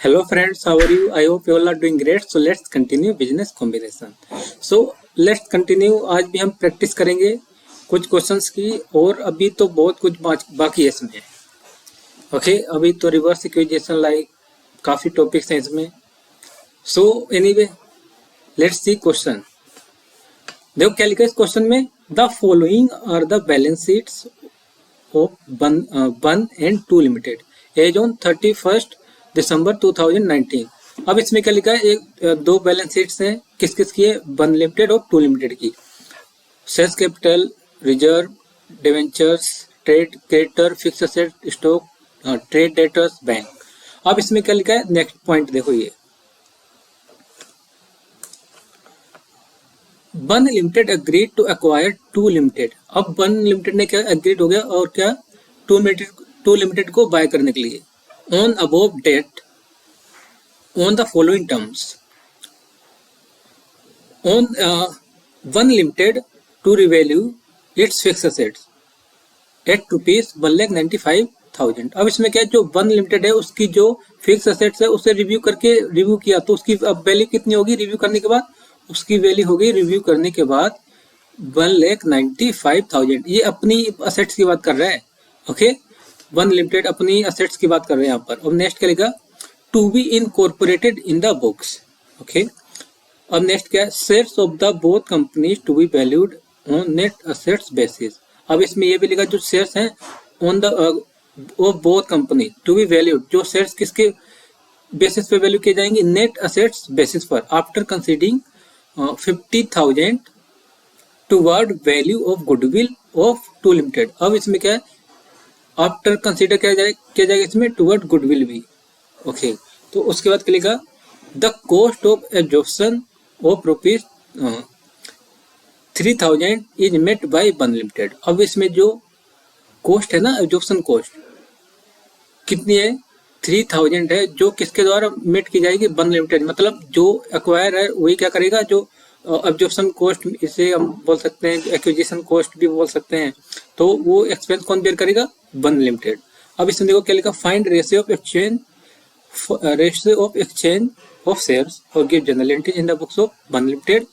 Hello friends, how are you? I hope you all are doing great. So let's continue business combination. So let's continue. आज भी हम practice करेंगे कुछ questions की और अभी तो बहुत कुछ बाकी है इसमें. ओके अभी तो रिवर्स इक्वेशन लाइक काफी टॉपिक्स हैं इसमें. So anyway let's see question. देखो क्या लिखा है इस क्वेश्चन में. The following are the balance sheets of one and two limited as on 31 December 2019. अब इसमें क्या लिखा है, एक दो बैलेंस शीट्स हैं. किस किस की है? वन लिमिटेड और टू लिमिटेड की. Shares capital, reserve, debentures, trade creditor, fix asset, stock, trade debtors, bank. अब इसमें क्या लिखा है, नेक्स्ट पॉइंट देखो ये. One limited agreed to acquire two limited. अब वन लिमिटेड ने क्या अग्रीड हो गया और क्या टू लिमिटेड को बाय करने के लिए. On above debt on the following terms. On one limited to revalue its fixed assets at rupees 1,95,000. अब इसमें क्या है, जो वन लिमिटेड है उसकी जो फिक्स असेट्स है उसे रिव्यू किया तो उसकी अब वैल्यू कितनी होगी रिव्यू करने के बाद. उसकी वैल्यू होगी रिव्यू करने के बाद 1,95,000. ये अपनी असेट्स की बात कर रहा है. ओके वन लिमिटेड अपनी असेट्स की बात कर रहे हैं यहाँ पर. अब नेक्स्ट क्या लिखा, to be incorporated in the books. Okay अब नेक्स्ट क्या है, shares of the both companies to be valued on net assets basis. अब इसमें ये भी लिखा जो शेयर्स हैं on the of both company to be valued, जो शेयर्स किसके बेसिस पे वैल्यू किए जाएंगे, नेट असेट्स बेसिस पर, after considering 50,000 toward value of goodwill of two limited. अब इसमें क्या है, आफ्टर कंसीडर किया जाएगा इसमें टुवर्ड गुडविल भी. ओके तो उसके बाद क्या लिखा, the cost of absorption of rupees 3,000 is met by one limited. अब इसमें जो कॉस्ट है ना, एब्जॉर्प्शन कॉस्ट कितनी है, 3,000 है, जो किसके द्वारा मेट की जाएगी, वन लिमिटेड. मतलब जो एक्वायर है वही क्या करेगा, जो एब्जॉर्प्शन कॉस्ट, इसे हम बोल सकते हैं एक्विजिशन कॉस्ट भी बोल सकते हैं, तो वो एक्सपेंस कौन बेयर करेगा, वन लिमिटेड. अब इसमें देखो क्या लिखा, find ratio of exchange of shares और give general entries in the books of one limited.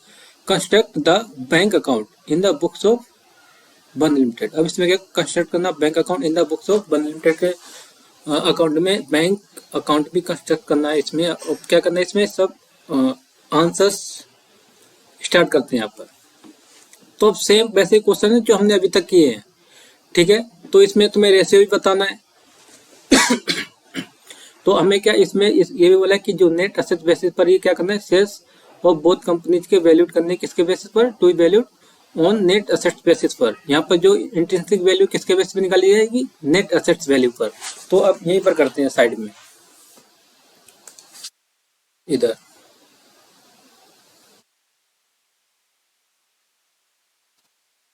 Construct the bank account in the books of one limited. अब इसमें क्या कंस्ट्रक्ट करना, bank account in the books of one limited के account में bank account भी construct करना है. इसमें क्या करना है, इसमें सब आंसर्स स्टार्ट करते हैं यहाँ पर. तो अब सेम वैसे क्वेश्चन है जो हमने अभी तक किए हैं. ठीक है तो इसमें तुम्हें रेशियो भी बताना है. तो हमें क्या इसमें ये भी बोला है कि जो नेट असेट बेसिस पर ये क्या करना है, शेयर्स ऑफ बोथ कंपनीज के वैल्यूड करने किसके बेसिस पर, to be valued on net assets basis पर. यहाँ पर जो इंट्रिंसिक वैल्यू किसके बेसिस पर निकाली जाएगी, नेट असेट्स वैल्यू पर. तो अब यहीं पर करते हैं साइड में इधर.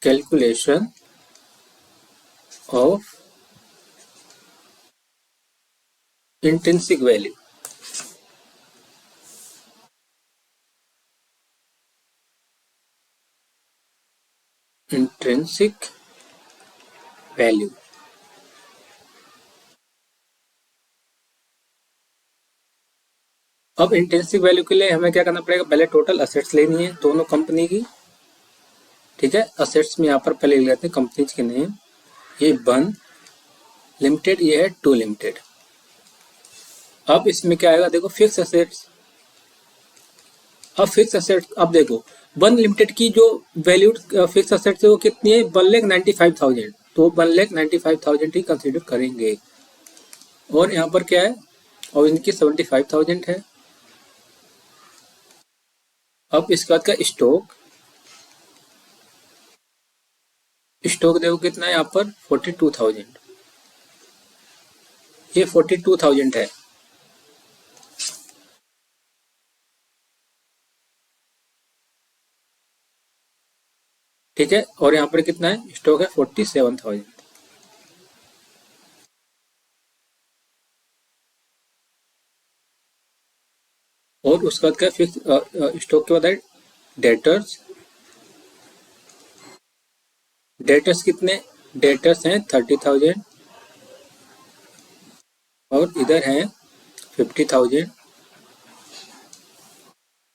Calculation of intrinsic value. Intrinsic value. अब इंट्रिंसिक वैल्यू के लिए हमें क्या करना पड़ेगा, पहले टोटल असेट्स लेनी है दोनों कंपनी की. ठीक है असेट्स में यहाँ पर पहले ले लेते हैं कंपनीज के नेम. ये वन लिमिटेड, ये है टू लिमिटेड. अब इसमें क्या आएगा, देखो फिक्स असेट्स. अब फिक्स असेट्स, अब देखो वन लिमिटेड की जो वैल्यूड फिक्स असेट्स है वो कितनी है, 1,95,000. तो 1,95,000 ही कंसीडर करेंगे. और यहाँ पर क्या है, और इनकी 75,000 है. अब इसके बाद का स्टॉक देखो कितना है यहाँ पर, 42,000. ये 42,000 है. ठीक है और यहाँ पर कितना है, स्टॉक है 47,000. और उसके बाद क्या फिक्स स्टॉक के बाद है डेटर्स. डेटर्स कितने, डेटर्स हैं 30,000. और इधर है 50,000।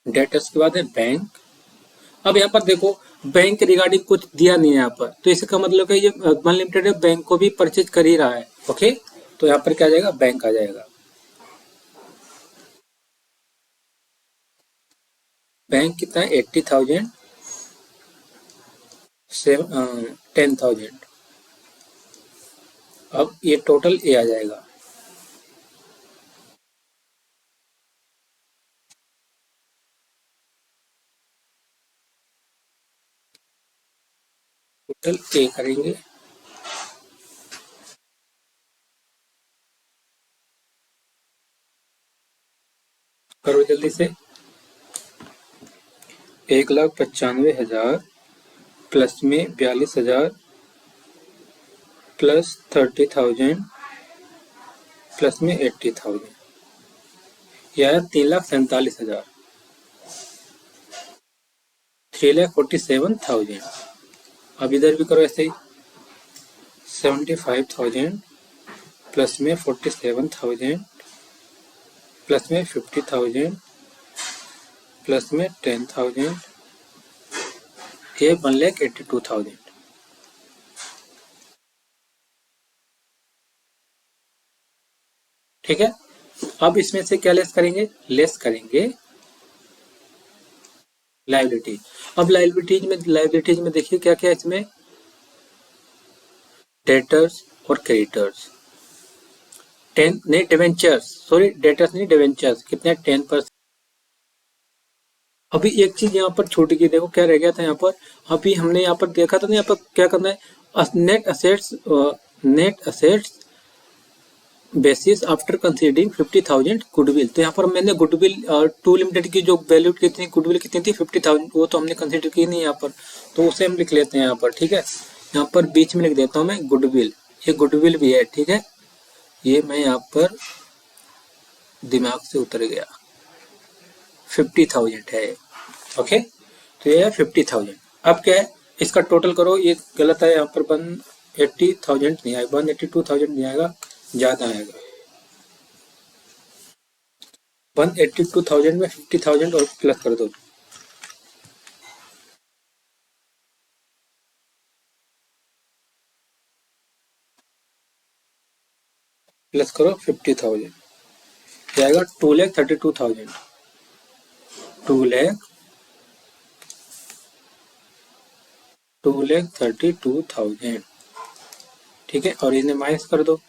डेटर्स के बाद है बैंक। अब यहाँ पर देखो बैंक के रिगार्डिंग कुछ दिया नहीं है यहाँ पर, तो इसका मतलब है ये वन लिमिटेड है, बैंक को भी परचेज कर ही रहा है। ओके, तो यहाँ पर क्या आ जाएगा, बैंक आ जाएगा। बैंक कितना है, 80,000, 10,000। अब ये टोटल ए आ जाएगा। टोटल ए करेंगे, करो जल्दी से। 1,95,000 प्लस में 42,000 प्लस 30,000 प्लस में 80,000, यह 3,47,000, 3,47,000। अब इधर भी करो ऐसे ही, 75,000 प्लस में 47,000 प्लस में 50,000 प्लस में 10,000, ये 1,82,000। ठीक है, अब इसमें से क्या लेस करेंगे, लेस करेंगे लायबिलिटी। अब लायबिलिटीज में देखिए क्या क्या है इसमें, डेटर्स और क्रेडिटर्स। 10 नहीं, डिवेंचर्स, सॉरी डेटर्स नहीं, डिवेंचर्स कितने, 10%। अभी एक चीज यहाँ पर छूट गई, देखो क्या रह गया था यहाँ पर, अभी हमने यहाँ पर देखा था ना, यहाँ पर क्या करना है, net assets basis after considering 50,000 goodwill. तो यहाँ पर मैंने गुडविल टू लिमिटेड की जो वैल्यू कितनी, गुडविल कितनी थी 50,000, वो तो हमने कंसीडर की नहीं यहाँ पर, तो उसे हम लिख लेते हैं यहाँ पर। ठीक है, यहाँ पर बीच में लिख देता हूँ मैं गुडविल, ये गुडविल भी है। ठीक है, ये मैं यहाँ पर दिमाग से उतर गया, 50,000 है। ओके, तो ये है 50,000। अब क्या है, इसका टोटल करो, ये गलत है यहाँ पर, 180,000 नहीं आएगा, 182,000 नहीं आएगा, ज्यादा आएगा। 182,000 में 50,000 और प्लस कर दो, प्लस करो 50,000, क्या आएगा, 2,32,000, 2,32,000। ठीक है, और इन्हें माइनस कर दो,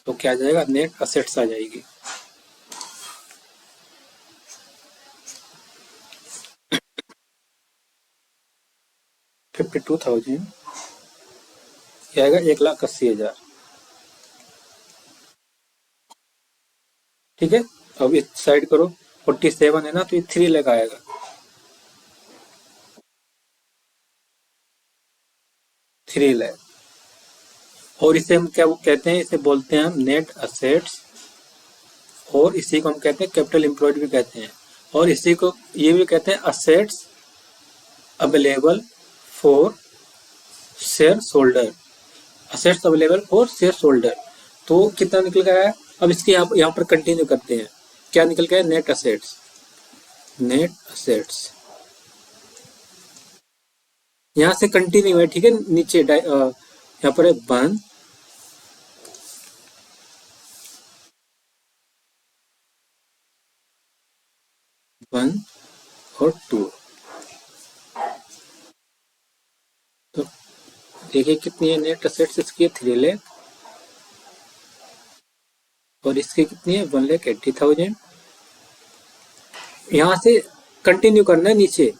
तो क्या आ जाएगा, नेट असेट्स आ जाएगी। $52,000 क्या आएगा, 1,80,000। ठीक है, अब इस साइड करो, 47 है ना, तो ये 3 लाख आएगा। थ्री लाख, और इसे हम क्या कहते हैं, इसे बोलते हैं हम नेट असेट्स, और इसी को हम कहते हैं कैपिटल एम्प्लॉयड भी कहते हैं, और इसी को ये भी कहते हैं assets available for share holder, assets available for share holder. तो कितना निकल गया है, अब इसके यहाँ पर कंटिन्यू करते हैं, क्या निकल गया, नेट असेट्स, नेट असेट्स यहाँ से कंटिन्यू है। ठीक है, नीचे यहाँ पर है 1 और 2, तो देखिए कितनी है नेट असेट्स, इसकी 3 लाख, और इसकी कितनी है, 1,80,000। यहाँ से कंटिन्यू करना है नीचे।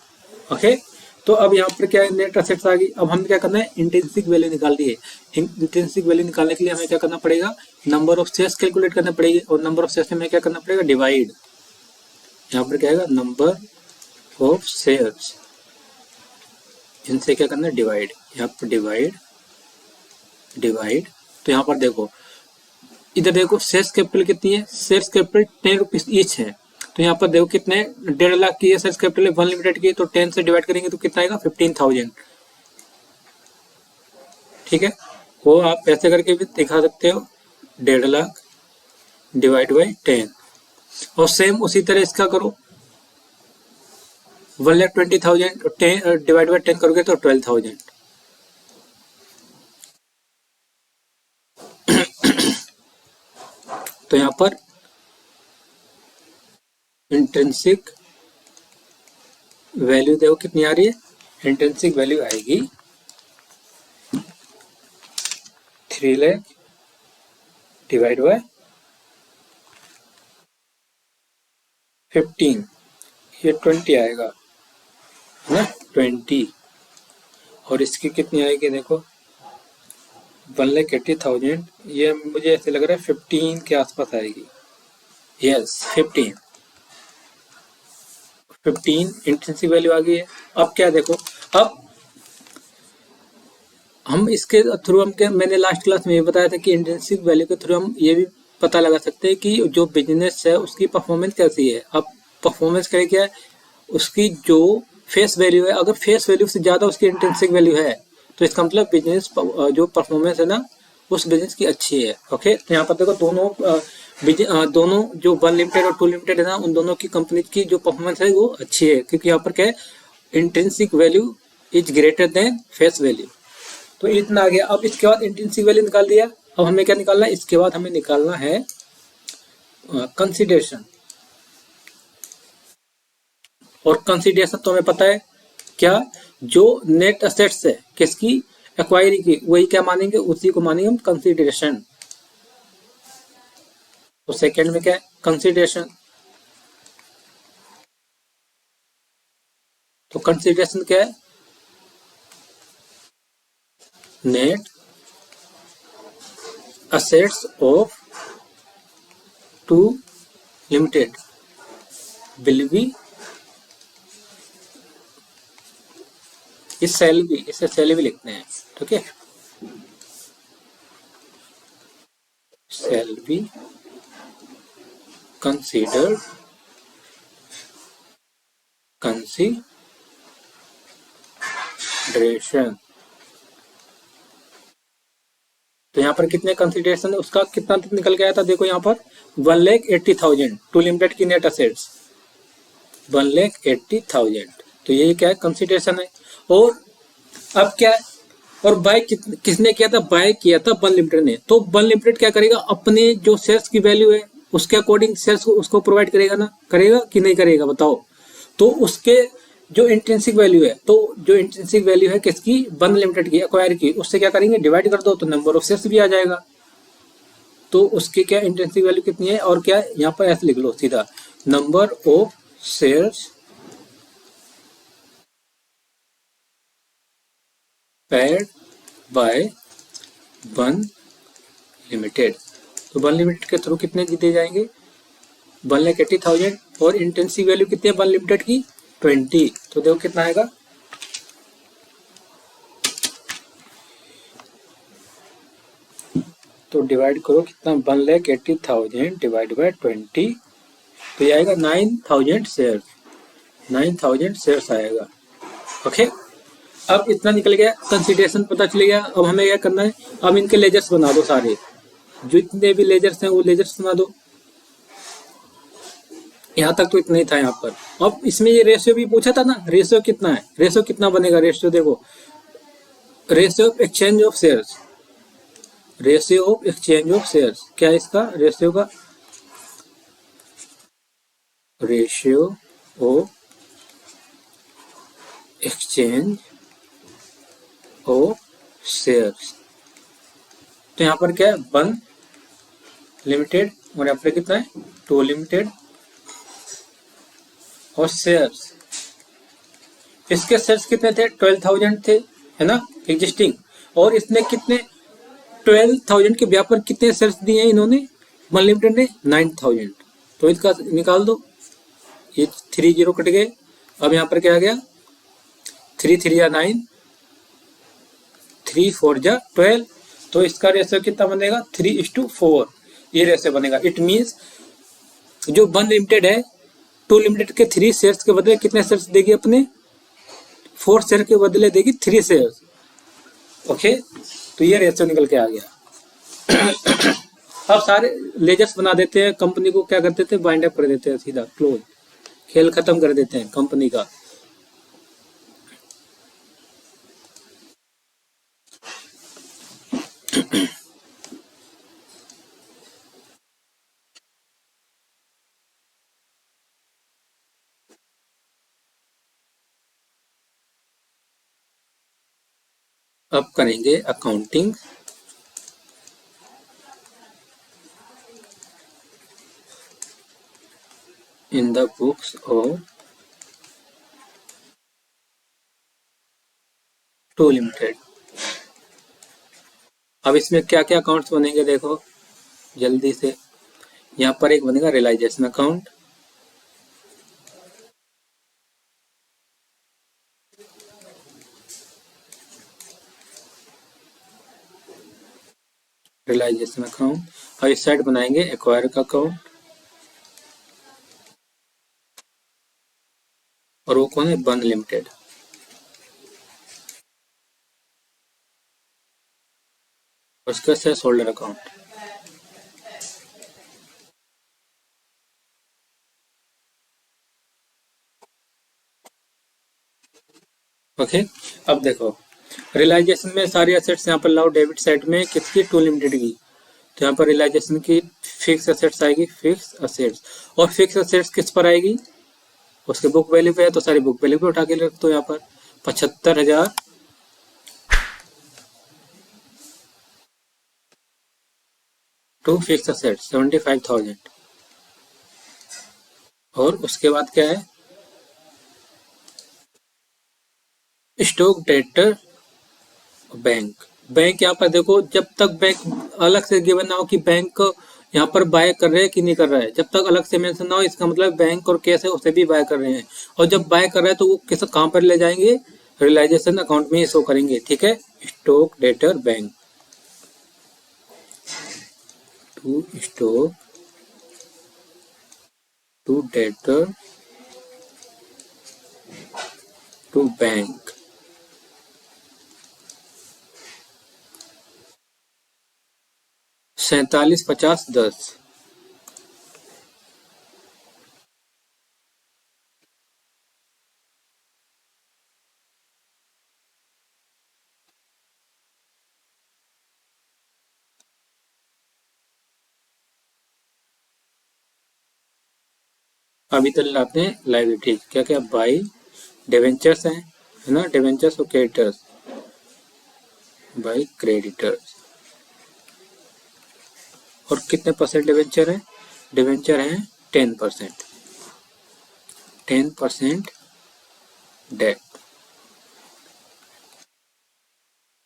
ओके, तो अब यहाँ पर क्या है, नेट असेट्स आ गई। अब हमें क्या करना है, इंट्रिंसिक वैल्यू निकालनी है। इंट्रिंसिक वैल्यू निकालने के लिए हमें क्या करना पड़ेगा, नंबर ऑफ शेयर्स कैलकुलेट करना पड़ेगी, और नंबर ऑफ शेयर्स में क्या करना पड़ेगा, डिवाइड। यहाँ पर क्या आएगा, नंबर ऑफ शेयर्स, इनसे क्या करना है, डिवाइड। यहाँ पर डिवाइड, तो यहाँ पर देखो, इधर देखो शेयर्स कैपिटल कितनी है, शेयर्स कैपिटल 10 रुपीज ईच है। तो यहाँ पर देखो कितने, 1.5 लाख की शेयर्स कैपिटल है, 1 लिमिटेड की, तो 10 से डिवाइड करेंगे तो कितना आएगा, 15,000। ठीक है, वो आप ऐसे करके भी दिखा सकते हो, 1.5 लाख डिवाइड बाई 10। और सेम उसी तरह इसका करो, 1,20,000 डिवाइड बाई 10 करोगे तो 12,000। तो यहाँ पर इंट्रिंसिक वैल्यू देखो कितनी आ रही है, इंट्रिंसिक वैल्यू आएगी 3 लाख डिवाइड बाय 15, ये 20 आएगा है ना, 20। और इसकी कितनी आएगी देखो 1,80,000, ये मुझे ऐसे लग रहा है 15 के आसपास आएगी। यस 15 इंट्रिंसिक वैल्यू आ गई है। अब क्या देखो, अब हम इसके थ्रू मैंने लास्ट क्लास में ये बताया था कि इंट्रिंसिक वैल्यू के थ्रू हम ये भी पता लगा सकते हैं कि जो बिजनेस है उसकी परफॉर्मेंस कैसी है। अब परफॉर्मेंस क्या है, उसकी जो फेस वैल्यू है, अगर फेस वैल्यू से ज्यादा उसकी इंट्रिंसिक वैल्यू है तो इसका मतलब बिजनेस जो परफॉर्मेंस है ना उस बिजनेस की अच्छी है। ओके, तो यहाँ पर देखो दोनों जो 1 लिमिटेड और 2 लिमिटेड है ना, उन दोनों की कंपनी की जो परफॉर्मेंस है वो अच्छी है, क्योंकि यहाँ पर क्या है, intrinsic value is greater than face value. तो इतना आ गया। अब इसके बाद इंट्रिंसिक वैल्यू निकाल दिया, अब हमें क्या निकालना है, इसके बाद हमें निकालना है कंसीडरेशन। और कंसीडरेशन तो हमें पता है क्या, जो नेट असेट्स है किसकी, एक्वायरी की, वही क्या मानेंगे, उसी को मानेंगे हम कंसीडरेशन। तो सेकंड में क्या है, कंसीडरेशन। तो कंसीडरेशन क्या है, net assets of 2 limited will be, इस सेल भी, इसे सेल भी लिखते हैं, ठीक है, सेल बी कंसीडर्ड कंसीडरेशन। तो यहाँ पर कितने कंसीडरेशन, उसका कितना निकल के आया था देखो, यहाँ पर 1,80,000 2 लिमिटेड की नेट असेट्स 1,80,000। तो ये क्या है, कंसीडरेशन है। और अब क्या है, और बाय किसने किया था, बाय किया था 1 लिमिटेड ने। तो 1 लिमिटेड क्या करेगा, अपने जो शेयर्स की वैल्यू है उसके अकॉर्डिंग शेयर्स को उसको प्रोवाइड करेगा ना, करेगा कि नहीं करेगा बताओ। तो उसके जो इंट्रिंसिक वैल्यू है, तो जो इंट्रिंसिक वैल्यू है किसकी, 1 लिमिटेड की, एक्वायर की, उससे क्या करेंगे, डिवाइड कर दो तो नंबर ऑफ शेयर्स भी आ जाएगा। तो उसकी क्या इंट्रिंसिक वैल्यू कितनी है, और क्या यहाँ पर ऐसे लिख लो सीधा, number of shares paid by 1 limited. तो 1 लिमिटेड के थ्रू कितने जीते जाएंगे, 1,80,000, और इंट्रिंसिक वैल्यू कितनी है 1 लिमिटेड की, 20। तो देखो कितना आएगा, तो डिवाइड करो कितना, 1,80,000 डिवाइड बाय 20, तो ये आएगा 9,000 शेयर, 9,000 शेयर्स आएगा। ओके, अब इतना निकल गया, कंसीडरेशन पता चल गया। अब हमें क्या करना है, अब इनके लेजर्स बना दो सारे, जितने भी लेजर्स हैं वो लेजर्स बना दो। यहाँ तक तो इतना ही था यहाँ पर। अब इसमें ये रेशियो भी पूछा था ना, रेशियो कितना है, रेशियो कितना बनेगा, रेशियो देखो, ratio of exchange of shares, ratio of exchange of shares, क्या है इसका रेशियो का, ratio of exchange of shares. तो यहाँ पर क्या है, 1 लिमिटेड, और यहाँ पर कितना है, 2 लिमिटेड, और शेयर्स, इसके शेयर्स कितने थे, 12,000 थे, है ना, एग्जिस्टिंग। और इसने कितने, 12,000 के ब्याह पर कितने शेयर्स दिए हैं इन्होंने, 1 लिमिटेड ने 9,000। तो इसका निकाल दो, ये 3 0 कट गए। अब यहाँ पर क्या आ गया, 3 3 या 9, 3 4 या 12। तो इसका रेशियो कितना बनेगा, 3:4 ये रेशियो बनेगा। इट मीन्स जो 1 लिमिटेड है 2 लिमिटेड के 3 शेयर्स के बदले कितने शेयर्स देगी, अपने 4 शेयर के बदले देगी 3 शेयर्स। ओके, तो ये रेशियो निकल के आ गया। अब सारे लेजर्स बना देते हैं, कंपनी को क्या कर देते हैं, बाइंड अप कर देते हैं, सीधा क्लोज, खेल खत्म कर देते हैं कंपनी का। अब करेंगे accounting. In the books of two limited. अब इसमें क्या क्या अकाउंट्स बनेंगे देखो जल्दी से। यहाँ पर एक बनेगा रियलाइजेशन अकाउंट, रियलाइजेशन अकाउंट। और इस साइड बनाएंगे एक्वायर का अकाउंट, और वो कौन है, बन लिमिटेड। उसका शेयर होल्डर अकाउंट। ओके। अब देखो रियलाइजेशन में सारी एसेट्स यहाँ पर लाओ, डेबिट साइड में किसकी, टू लिमिटेड की। तो यहाँ पर रियलाइजेशन की फिक्स एसेट्स आएगी, फिक्स एसेट्स। और फिक्स एसेट्स किस पर आएगी, उसके बुक वैल्यू पे है, तो सारी बुक वैल्यू पे उठा के रख दो। यहाँ पर 75,000 टू फिक्स एसेट्स 75,000। और उसके बाद क्या है, स्टॉक डेटर बैंक। बैंक यहाँ पर देखो, जब तक बैंक अलग से गिवन ना हो कि बैंक यहाँ पर बाय कर रहे हैं कि नहीं कर रहा है, जब तक अलग से मेंशन ना हो, इसका मतलब बैंक और कैश है उसे भी बाय कर रहे हैं। और जब बाय कर रहे हैं तो वो किस कहाँ पर ले जाएंगे, रियलाइजेशन अकाउंट में ही शो करेंगे। ठीक है, stock debtor bank to stock to debtor to bank. सैतालीस 50 10। अभी तक लाते हैं लाइबिलिटी, क्या क्या, बाई डिवेंचर्स हैं, है ना, डिवेंचर्स और क्रेडिटर्स, बाई क्रेडिटर्स। और कितने परसेंट डिवेंचर है, डिवेंचर है 10%, 10% डेट।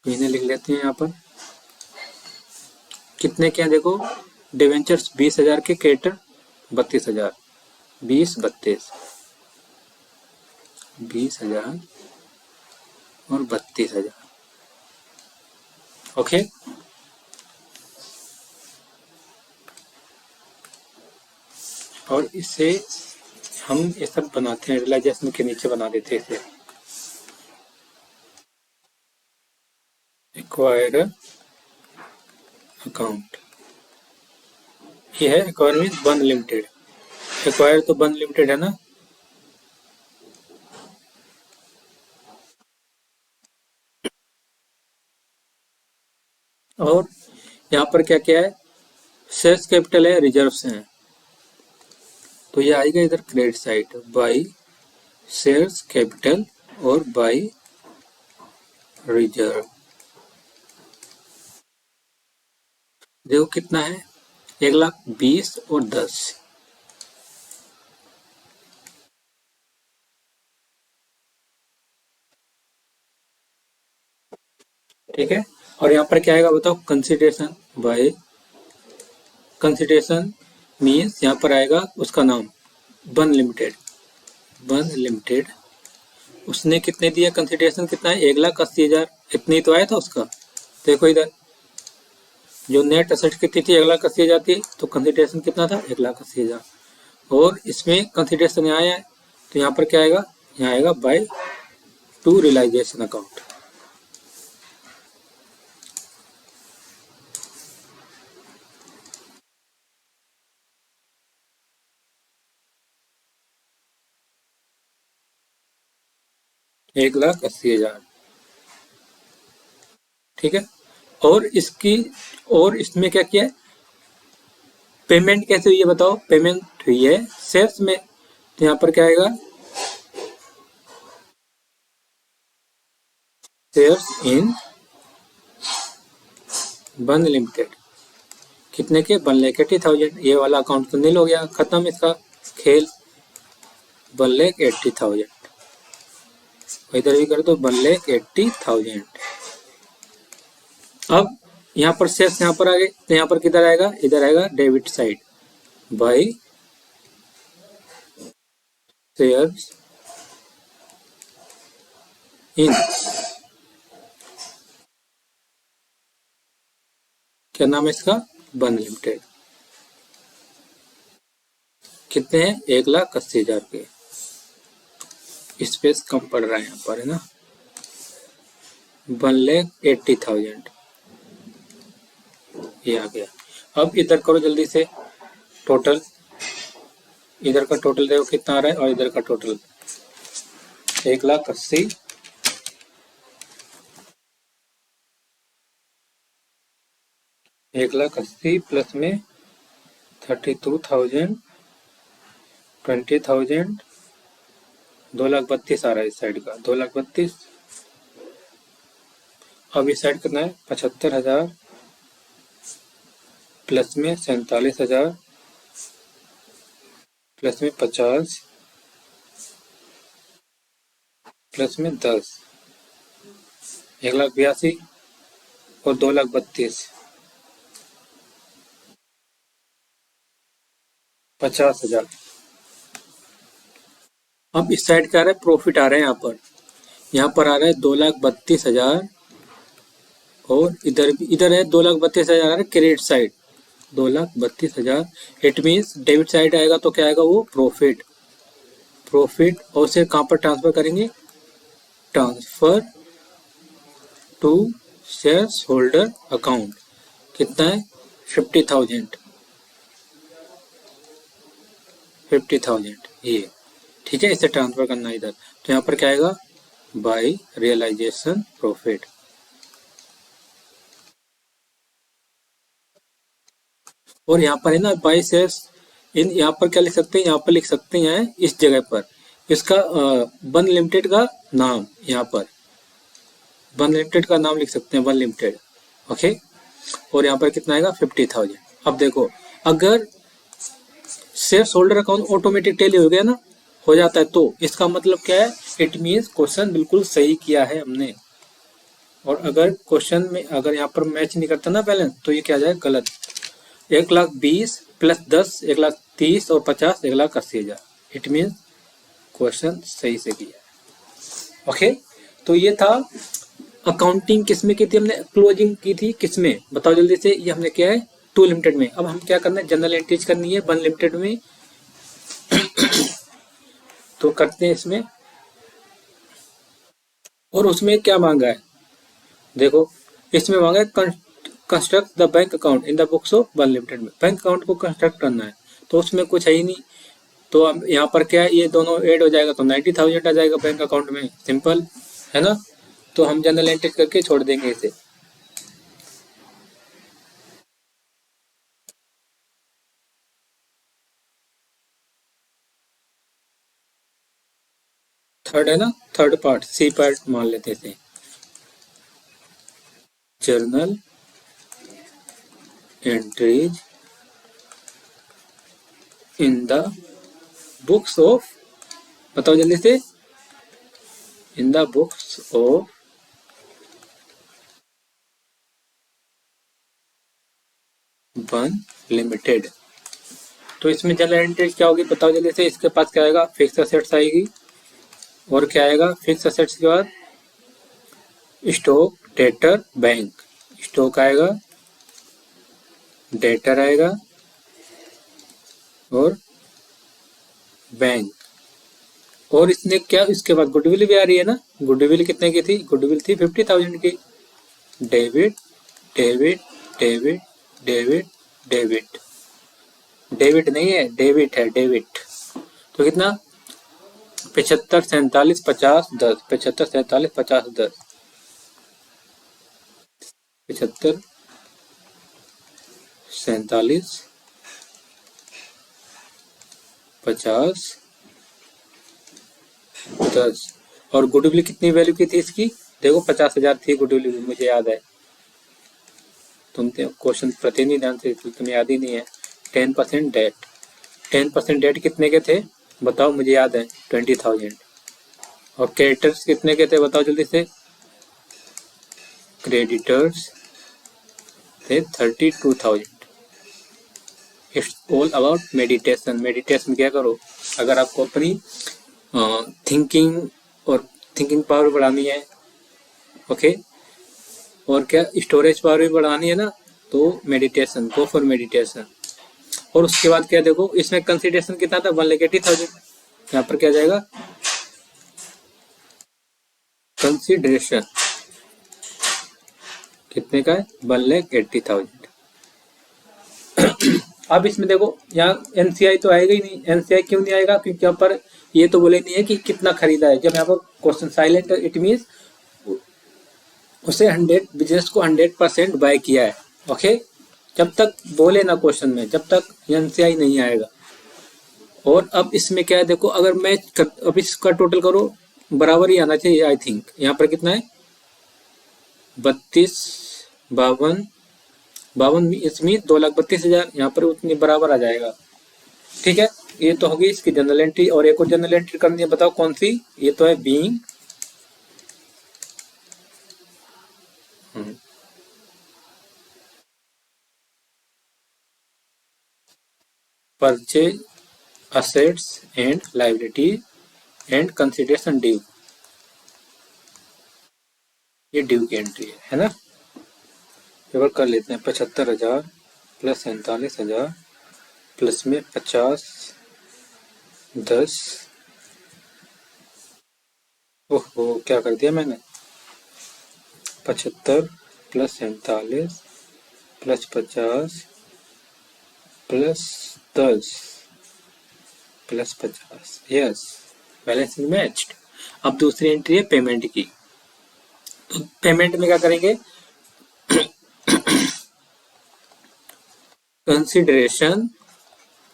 इन्हें लिख लेते हैं यहाँ पर। कितने क्या देखो, डिवेंचर्स 20,000 के, क्रेडिटर 32,000, 20 32, 20,000 और 32,000। ओके। और इसे हम ये सब बनाते हैं, रियलाइजेशन के नीचे बना देते हैं इसे, एक्वायर अकाउंट। ये है एक्वायर मीन बन लिमिटेड, एक्वायर तो बन लिमिटेड है ना। और यहाँ पर क्या क्या है, शेयर्स कैपिटल है, रिजर्व्स हैं, तो ये आएगा इधर credit side, by shares capital और बाई रिजर्व। देखो कितना है, 1,20,000 और 10। ठीक है। और यहाँ पर क्या आएगा बताओ, कंसिडरेशन बाय, कंसिडरेशन मीन्स यहाँ पर आएगा उसका नाम, बन लिमिटेड, बन लिमिटेड। उसने कितने दिया, कंसिडरेशन कितना है, 1,80,000, इतनी तो आया था उसका। देखो इधर जो नेट असेट कितनी थी, 1,80,000 थी, तो कंसिडरेशन कितना था, 1,80,000। और इसमें कंसिडरेशन यहाँ आया है, तो यहाँ पर क्या आएगा, यहाँ आएगा बाय टू रियलाइजेशन अकाउंट। 1,80,000। ठीक है। और इसकी और इसमें क्या किया है, पेमेंट कैसे हुई है बताओ। पेमेंट हुई है शेयर्स में, तो यहाँ पर क्या आएगा, शेयर्स इन बन लिमिटेड। कितने के, 1,80,000। ये वाला अकाउंट तो नील हो गया, खत्म इसका खेल। 1,80,000 इधर भी कर दो, 1,80,000। अब यहाँ पर शेयर्स यहाँ पर आ गए, तो यहाँ पर किधर आएगा, इधर आएगा debit side, by shares in, क्या नाम है इसका, बन लिमिटेड। कितने हैं, 1,80,000 के। स्पेस कम पड़ रहा है यहाँ पर, है ना। 1,80,000 ये आ गया। अब इधर करो जल्दी से टोटल, इधर का टोटल देखो कितना आ रहा है, और इधर का टोटल 1,80,000 1,80,000 प्लस में 32,000 20,000 2,32,000 आ रहा है इस साइड का, 2,32,000। अब इस साइड कितना है, 75,000 प्लस में 47,000 प्लस में 50 प्लस में 10, 1,82,000 और 2,32,000, 50,000। अब इस साइड क्या आ रहा है, प्रॉफिट आ रहा है यहाँ पर आ रहा है 2,32,000, और इधर है 2,32,000 आ रहा है credit side, 2,32,000। It means debit side आएगा तो क्या आएगा, वो प्रॉफिट। और उसे कहाँ पर ट्रांसफर करेंगे, transfer to shares holder account. कितना है, 50,000 ये। ठीक है, इसे ट्रांसफर करना है इधर, तो यहाँ पर क्या आएगा, बाय रियलाइजेशन प्रॉफिट। और यहाँ पर है ना, बाय शेयर्स इन, यहाँ पर क्या लिख सकते हैं, यहाँ पर लिख सकते हैं इस जगह पर इसका वन लिमिटेड का नाम, यहाँ पर वन लिमिटेड का नाम लिख सकते हैं, वन लिमिटेड। ओके। और यहाँ पर कितना आएगा, 50,000। अब देखो, अगर shares holder account automatic tally हो गया ना, हो जाता है, तो इसका मतलब क्या है, इट मीन्स क्वेश्चन बिल्कुल सही किया है हमने। और अगर क्वेश्चन में अगर यहाँ पर मैच नहीं करता ना बैलेंस, तो ये क्या जाए, गलत। 1,20,000 प्लस 10, 1,30,000 और 50, 1,80,000। इट मीन्स क्वेश्चन सही से किया है। ओके। तो ये था अकाउंटिंग, किसमें की थी हमने, क्लोजिंग की थी किसमें, बताओ जल्दी से। ये हमने किया है टू लिमिटेड में। अब हम क्या करना है, जनरल एंट्रीज करनी है वन लिमिटेड में। तो करते हैं इसमें, और उसमें क्या मांगा है, देखो इसमें मांगा है construct the bank account in the books of one limited में। बैंक अकाउंट को कंस्ट्रक्ट करना है, तो उसमें कुछ है ही नहीं। तो अब यहाँ पर क्या है, ये दोनों ऐड हो जाएगा तो 90,000 आ जाएगा बैंक अकाउंट में, सिंपल है ना। तो हम जनरल एंट्री करके छोड़ देंगे इसे। थर्ड है ना, थर्ड पार्ट, सी पार्ट मान लेते थे, journal entries in the books of, बताओ जल्दी से, इन the books of one limited. तो इसमें जनरल एंट्री क्या होगी, बताओ जल्दी से। इसके पास क्या आएगा, फिक्स असेट्स आएगी, और क्या आएगा, फिक्स असेट्स के बाद स्टॉक, डेटर, बैंक। स्टॉक आएगा, डेटर आएगा, और बैंक। और इसने क्या, इसके बाद गुडविल भी आ रही है ना। गुडविल कितने की थी, गुडविल थी 50,000 की। Debit debit debit debit debit, debit नहीं है, डेबिट है, डेबिट। तो कितना, 75 47 50 10 75 47 50 10 75 47 50 10 और गुडविल कितनी वैल्यू की थी इसकी? देखो 50,000 थी गुडविल, मुझे याद है। तुम क्वेश्चन प्रति नहीं ध्यान से, तुम्हें याद ही नहीं है। 10% डेट, 10% डेट कितने के थे बताओ, मुझे याद है 20,000। और क्रेडिटर्स कितने के थे बताओ जल्दी से। क्रेडिटर्स थे 32,000। It's all about meditation. Meditation क्या करो, अगर आपको अपनी थिंकिंग और थिंकिंग पावर बढ़ानी है, ओके, और क्या स्टोरेज पावर भी बढ़ानी है ना, तो मेडिटेशन, गो फॉर मेडिटेशन। और उसके बाद क्या देखो, इसमें कंसिडरेशन कितना था, 1,80,000। यहाँ पर क्या जाएगा, कंसिडरेशन कितने का है, 1,80,000। अब इसमें देखो, यहाँ एनसीआई तो आएगा ही नहीं। एनसीआई क्यों नहीं आएगा, क्योंकि यहाँ पर ये तो बोले नहीं है कि कितना खरीदा है। जब यहाँ पर क्वेश्चन साइलेंट, इट मीन्स उसे 100 बिजनेस को 100% बाय किया है, ओके। जब तक बोले ना क्वेश्चन में, जब तक एनसीआई नहीं आएगा। और अब इसमें क्या है देखो, अगर मैं अब इसका टोटल करो, बराबर ही आना चाहिए आई थिंक। यहाँ पर कितना है, 32 52 इसमें 2,32,000, यहाँ पर उतनी बराबर आ जाएगा, ठीक है। ये तो होगी इसकी जनरल एंट्री। और एक और जनरल एंट्री करनी है, बताओ कौन सी, ये तो है being purchase assets and liability and consideration due. ये ड्यू की एंट्री है ना। एक बार कर लेते हैं, 75,000 प्लस 47,000 प्लस में 50 10। ओहो, क्या कर दिया मैंने, 75 plus 47 plus 50 plus 10 plus 50, yes, balance is matched. अब दूसरी एंट्री है पेमेंट की। तो पेमेंट में क्या करेंगे, कंसिडरेशन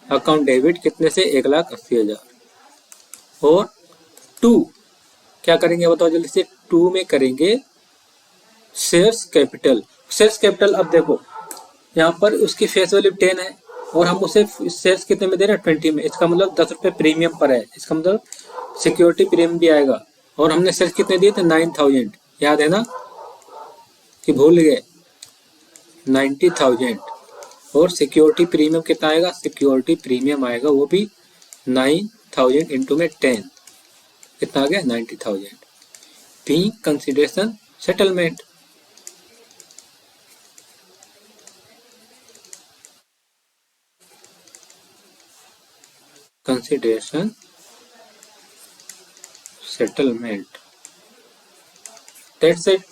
अकाउंट डेबिट कितने से, 1,80,000। और 2 क्या करेंगे बताओ जल्दी से, 2 में करेंगे शेयर्स कैपिटल। शेयर्स कैपिटल, अब देखो यहाँ पर उसकी फेस वैल्यू 10 है और हम उसे शेयर्स कितने में दे रहे हैं, 20 में। इसका मतलब 10 रुपये प्रीमियम पर है, इसका मतलब सिक्योरिटी प्रीमियम भी आएगा। और हमने शेयर्स कितने दिए थे, 9,000, याद है ना कि भूल गए, 90,000। और सिक्योरिटी प्रीमियम कितना आएगा, सिक्योरिटी प्रीमियम आएगा वो भी 9,000 इंटू में 10, कितना आ गया, 90,000। Be consideration settlement. Consideration settlement, that's it.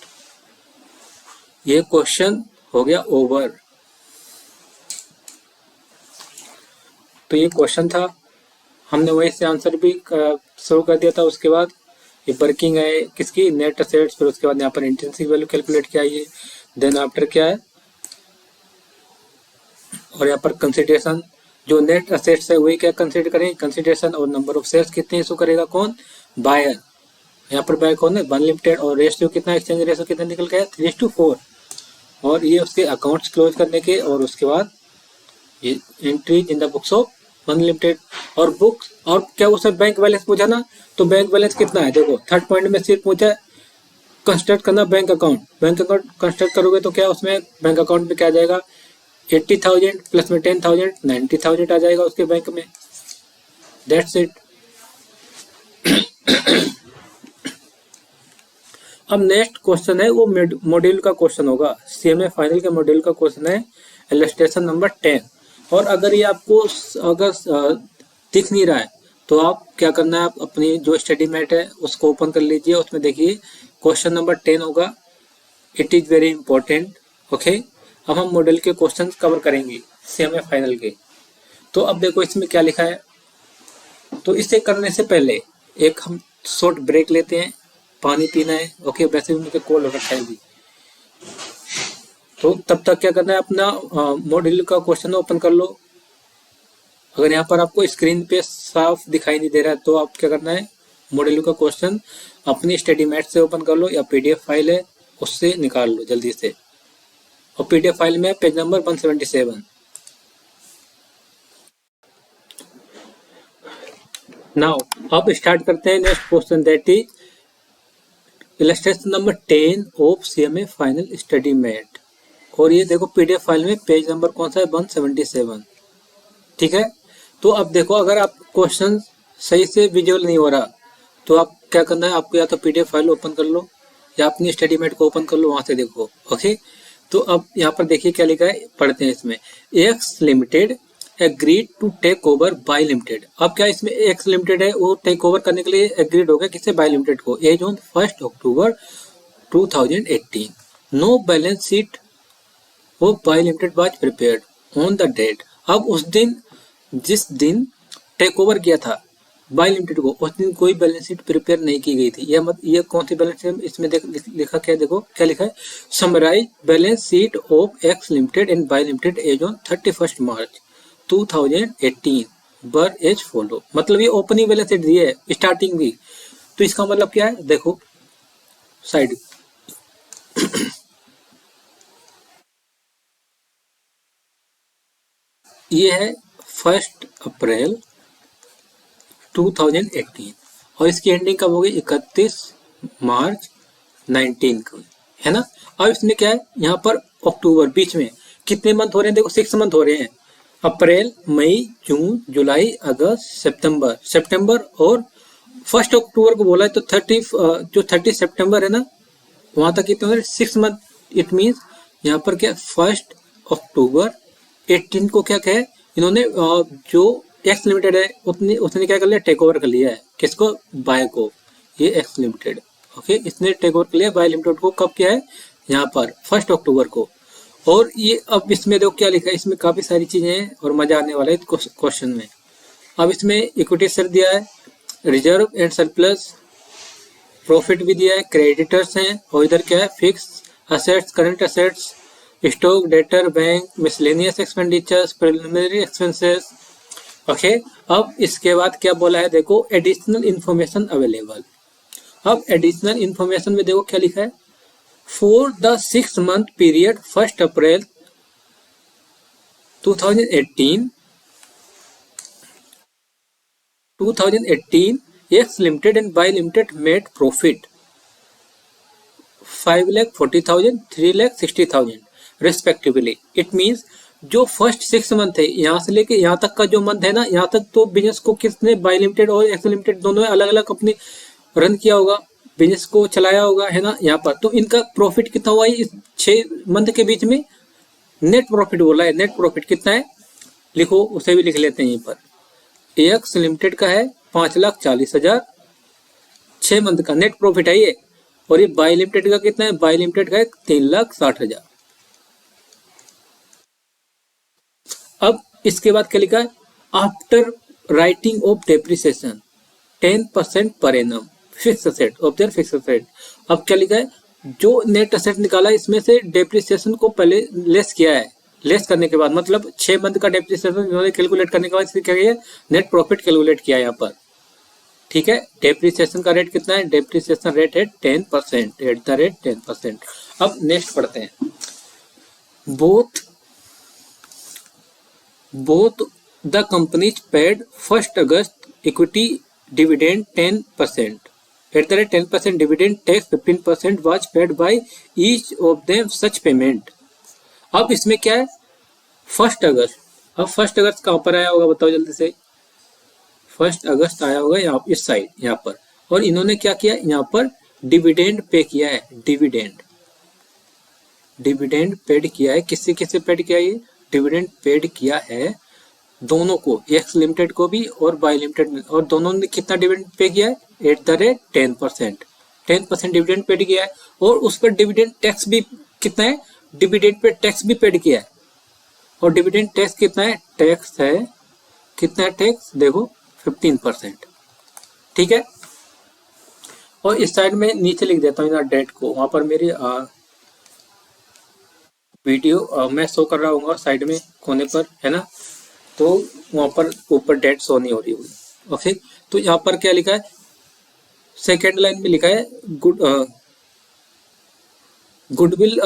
ये क्वेश्चन हो गया ओवर। तो ये क्वेश्चन था, हमने वहीं से आंसर भी शुरू कर दिया था। उसके बाद ये वर्किंग है किसकी, नेट असेट्स, फिर उसके बाद यहाँ पर इंट्रिंसिक वैल्यू कैलकुलेट किया है, देन आफ्टर क्या है, और यहाँ पर कंसिडरेशन, जो नेट असेट्स है वही क्या कंसिडर करें, कंसिडरेशन। और नंबर ऑफ शेयर्स कितने इशू करेगा, कौन, बायर। यहाँ पर बायर कौन है, वन लिमिटेड। और रेशियो कितना, एक्सचेंज रेशियो कितना निकल गया, 3:4। और ये उसके अकाउंट्स क्लोज करने के, और उसके बाद ये entry in the books of one limited. और बुक्स, और क्या उसमें बैंक बैलेंस पूछा ना, तो बैंक बैलेंस कितना है देखो, थर्ड पॉइंट में सिर्फ पूछा कंस्ट्रक्ट करना bank account. Bank account construct करोगे तो क्या उसमें बैंक अकाउंट में क्या जाएगा, 80,000 प्लस में 10,000, 90,000 आ जाएगा उसके बैंक में, दैट्स इट। अब नेक्स्ट क्वेश्चन है वो मॉड्यूल का क्वेश्चन होगा, सीएमए फाइनल के मॉड्यूल का क्वेश्चन है, इलस्ट्रेशन नंबर 10। और अगर ये आपको अगर दिख नहीं रहा है तो आप क्या करना है, आप अपनी जो स्टडी मैट है उसको ओपन कर लीजिए, उसमें देखिए क्वेश्चन नंबर 10 होगा। It is very important, okay. अब हम मॉडल के क्वेश्चन कवर करेंगे सीएमए फाइनल के। तो अब देखो इसमें क्या लिखा है, तो इसे करने से पहले एक हम शॉर्ट ब्रेक लेते हैं, पानी पीना है। ओके, वैसे भी मुझे कॉल हो रखा है अभी, तो तब तक क्या करना है, अपना मॉड्यूल का क्वेश्चन ओपन कर लो। अगर यहाँ पर आपको स्क्रीन पे साफ दिखाई नहीं दे रहा है तो आप क्या करना है, मॉड्यूल का क्वेश्चन अपनी स्टडी मैट से ओपन कर लो या पीडीएफ फाइल है उससे निकाल लो जल्दी से। और पीडीएफ फाइल में पेज नंबर 177। नाउ अब स्टार्ट करते हैं next question, that is illustration number 10 of CMA final study mat. और ये देखो पीडीएफ फाइल में पेज नंबर कौन सा है, 177। ठीक है, तो अब देखो अगर आप क्वेश्चन सही से विजुअल नहीं हो रहा तो आप क्या करना है, आपको या तो पीडीएफ फाइल ओपन कर लो या अपनी स्टडी मैट को ओपन कर लो, वहां से देखो। ओके, तो अब यहाँ पर देखिए क्या लिखा है, पढ़ते हैं इसमें। X limited agreed to take over by limited. अब क्या इसमें एक्स लिमिटेड है वो टेक ओवर करने के लिए एग्रीड हो गया, किससे, बाय लिमिटेड को, as on 1 October 2018। No balance sheet of by limited was prepared on the date. अब उस दिन, जिस दिन टेक ओवर किया था बाय लिमिटेड को, उस दिन कोई बैलेंस शीट प्रिपेयर नहीं की गई थी। ये कौन सी बैलेंस शीट, इसमें लिखा क्या है, देखो क्या लिखा है, summarise balance sheet of X limited and by limited as on 31 March 2018 बर एज फॉलो। मतलब ये ओपनिंग बैलेंस शीट दी है, स्टार्टिंग भी, तो इसका मतलब क्या है, देखो साइड ये है 1 अप्रैल 2018 और इसकी एंडिंग कब होगी, 31 मार्च 19 को, है ना। अब इसमें क्या है, यहाँ पर अक्टूबर, बीच में कितने मंथ हो रहे हैं, देखो 6 मंथ हो रहे हैं, अप्रैल, मई, जून, जुलाई, अगस्त, सितंबर और 1 अक्टूबर को बोला है, तो 30 सितंबर है ना, वहां तक कितने हो रहे, 6 मंथ। इट मीन्स यहाँ पर क्या, 1 अक्टूबर 18 को क्या कहे इन्होंने, जो एक्स लिमिटेड है उसने क्या कर लिया, टेक ओवर कर लिया है, किसको, बाय को, ये एक्स लिमिटेड। ओके, इसने टेक ओवर कर लिया बाय लिमिटेड को, कब किया है, यहाँ पर 1 अक्टूबर को। और ये अब इसमें देखो क्या लिखा है, इसमें काफी सारी चीजें हैं और मजा आने वाला है क्वेश्चन में। अब इसमें इक्विटी शेयर दिया है, रिजर्व एंड सरप्लस, प्रॉफिट भी दिया है, क्रेडिटर्स हैं, और इधर क्या है, fix assets, current assets, stock, debtor, bank, miscellaneous expenditures, preliminary expenses. Okay, अब इसके बाद क्या बोला है, देखो एडिशनल इंफॉर्मेशन अवेलेबल। अब एडिशनल इंफॉर्मेशन में देखो क्या लिखा है, for the 6 month period 1 April 2018 X limited and by limited made profit 5,40,000, 3,60,000 respectively. It means जो फर्स्ट 6 मंथ है, यहाँ से लेके यहाँ तक का जो मंथ है ना, यहाँ तक तो बिजनेस को किसने, बाय लिमिटेड और एक्स लिमिटेड दोनों ने अलग अलग अपनी रन किया होगा, बिजनेस को चलाया होगा, है ना। यहाँ पर तो इनका प्रॉफिट कितना हुआ है इस 6 मंथ के बीच में, नेट प्रॉफिट बोला है। नेट प्रॉफिट कितना है, लिखो, उसे भी लिख लेते हैं। यहाँ पर एक्स लिमिटेड का है 5,40,000 6 मंथ का नेट प्रॉफिट है ये, और ये बाय लिमिटेड का कितना है, बाय लिमिटेड का है 3,60,000। अब इसके बाद क्या लिखा है, after writing of depreciation 10% per annum fix asset of their fix asset. अब क्या लिखा है, जो नेट असेट निकाला इसमें से डेप्रिसिएशन को पहले लेस किया है, लेस करने के बाद मतलब 6 मंथ का डेप्रिसिएशन इन्होंने कैलकुलेट करने के बाद क्या किया, नेट प्रॉफिट कैलकुलेट किया यहाँ पर। ठीक है, डेप्रिसिएशन का रेट कितना है, डेप्रिसिएशन रेट है 10%, एट द रेट 10%। अब नेक्स्ट पढ़ते हैं, both the companies paid 1 August equity dividend 10%. At the rate 10% dividend tax 15% was paid by each of them such payment. अब इसमें क्या है, 1 अगस्त। अब 1 अगस्त कहाँ पर आया होगा, बताओ जल्दी से। 1 अगस्त आया होगा यहाँ इस साइड, यहाँ पर। और इन्होंने क्या किया, यहाँ पर डिविडेंड पे किया है, डिविडेंड पेड किया है, किससे किससे पेड किया है, डिविडेंड पेड किया है दोनों को, एक्स लिमिटेड को भी और बाय लिमिटेड में, और दोनों ने कितना डिविडेंड पे किया है, eight the rate 10% dividend paid किया है। और उस पर डिविडेंड टैक्स भी कितना है, डिविडेंड पे टैक्स भी पेड किया है। और डिविडेंड टैक्स कितना है, टैक्स है कितना है, टैक्स देखो 15%। ठीक है, और इस साइड में नीचे लिख देता हूँ ना डेट को, वहां पर मेरी वीडियो मैं शो कर रहा हूँ साइड में कोने पर, है ना, तो वहां पर ऊपर डेट शो नहीं हो रही होगी। ओके, तो यहाँ पर क्या लिखा है, सेकेंड लाइन में लिखा है गुडविल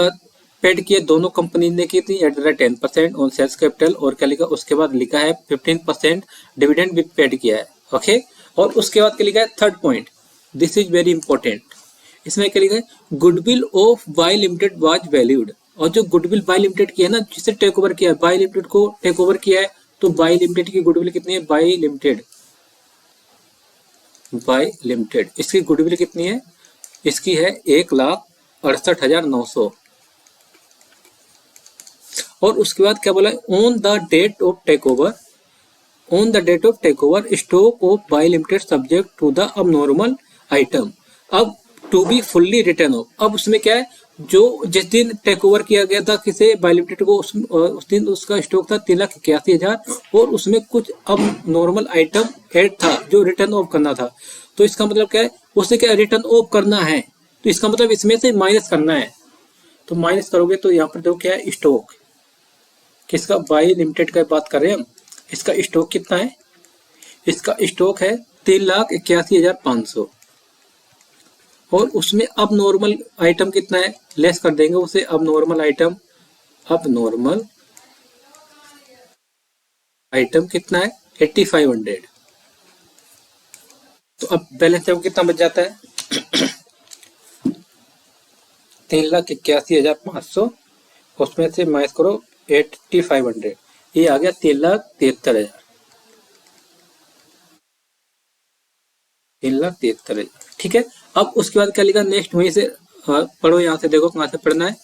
पेड किए दोनों कंपनी ने की थी at the rate 10% on sales capital, और क्या लिखा उसके बाद लिखा है 15% डिविडेंड भी पेड किया है। ओके, और उसके बाद क्या लिखा है third point, this is very important, इसमें क्या लिखा है goodwill of by limited was valued, और जो गुडविल बाय लिमिटेड की है ना, जिसे टेक ओवर किया है, बाय लिमिटेड को टेक ओवर किया है, तो बाय लिमिटेड की गुडविल कितनी है, बाय लिमिटेड इसकी गुडविल कितनी है, इसकी है 1,68,900। और उसके बाद क्या बोला है, on the date of take over, on the date of take over stock of by limited subject to the अब नॉर्मल आइटम, अब to be fully written off, अब उसमें क्या है, जो जिस दिन टेक ओवर किया गया था किसे, बाय लिमिटेड को, उस दिन उसका स्टॉक था 3,81,000, और उसमें कुछ अब नॉर्मल आइटम ऐड था जो रिटर्न ऑफ करना था। तो इसका मतलब क्या है, उसे क्या रिटर्न ऑफ करना है, तो इसका मतलब इसमें से माइनस करना है, तो माइनस करोगे तो यहाँ पर देखो क्या है, स्टॉक किसका, बाय लिमिटेड का बात कर रहे हैं हम, इसका स्टॉक कितना है, इसका स्टॉक है 3,81,500, और उसमें अब नॉर्मल आइटम कितना है, लेस कर देंगे उसे, अब नॉर्मल आइटम कितना है 8,500, तो अब बैलेंस देखो कितना बच जाता है 3,81,500, उसमें से माइनस करो 8,500, ये आ गया 3,73,000, ठीक है। अब उसके बाद क्या लिखा नेक्स्ट, वहीं से पढ़ो, यहाँ से देखो कहाँ से पढ़ना है,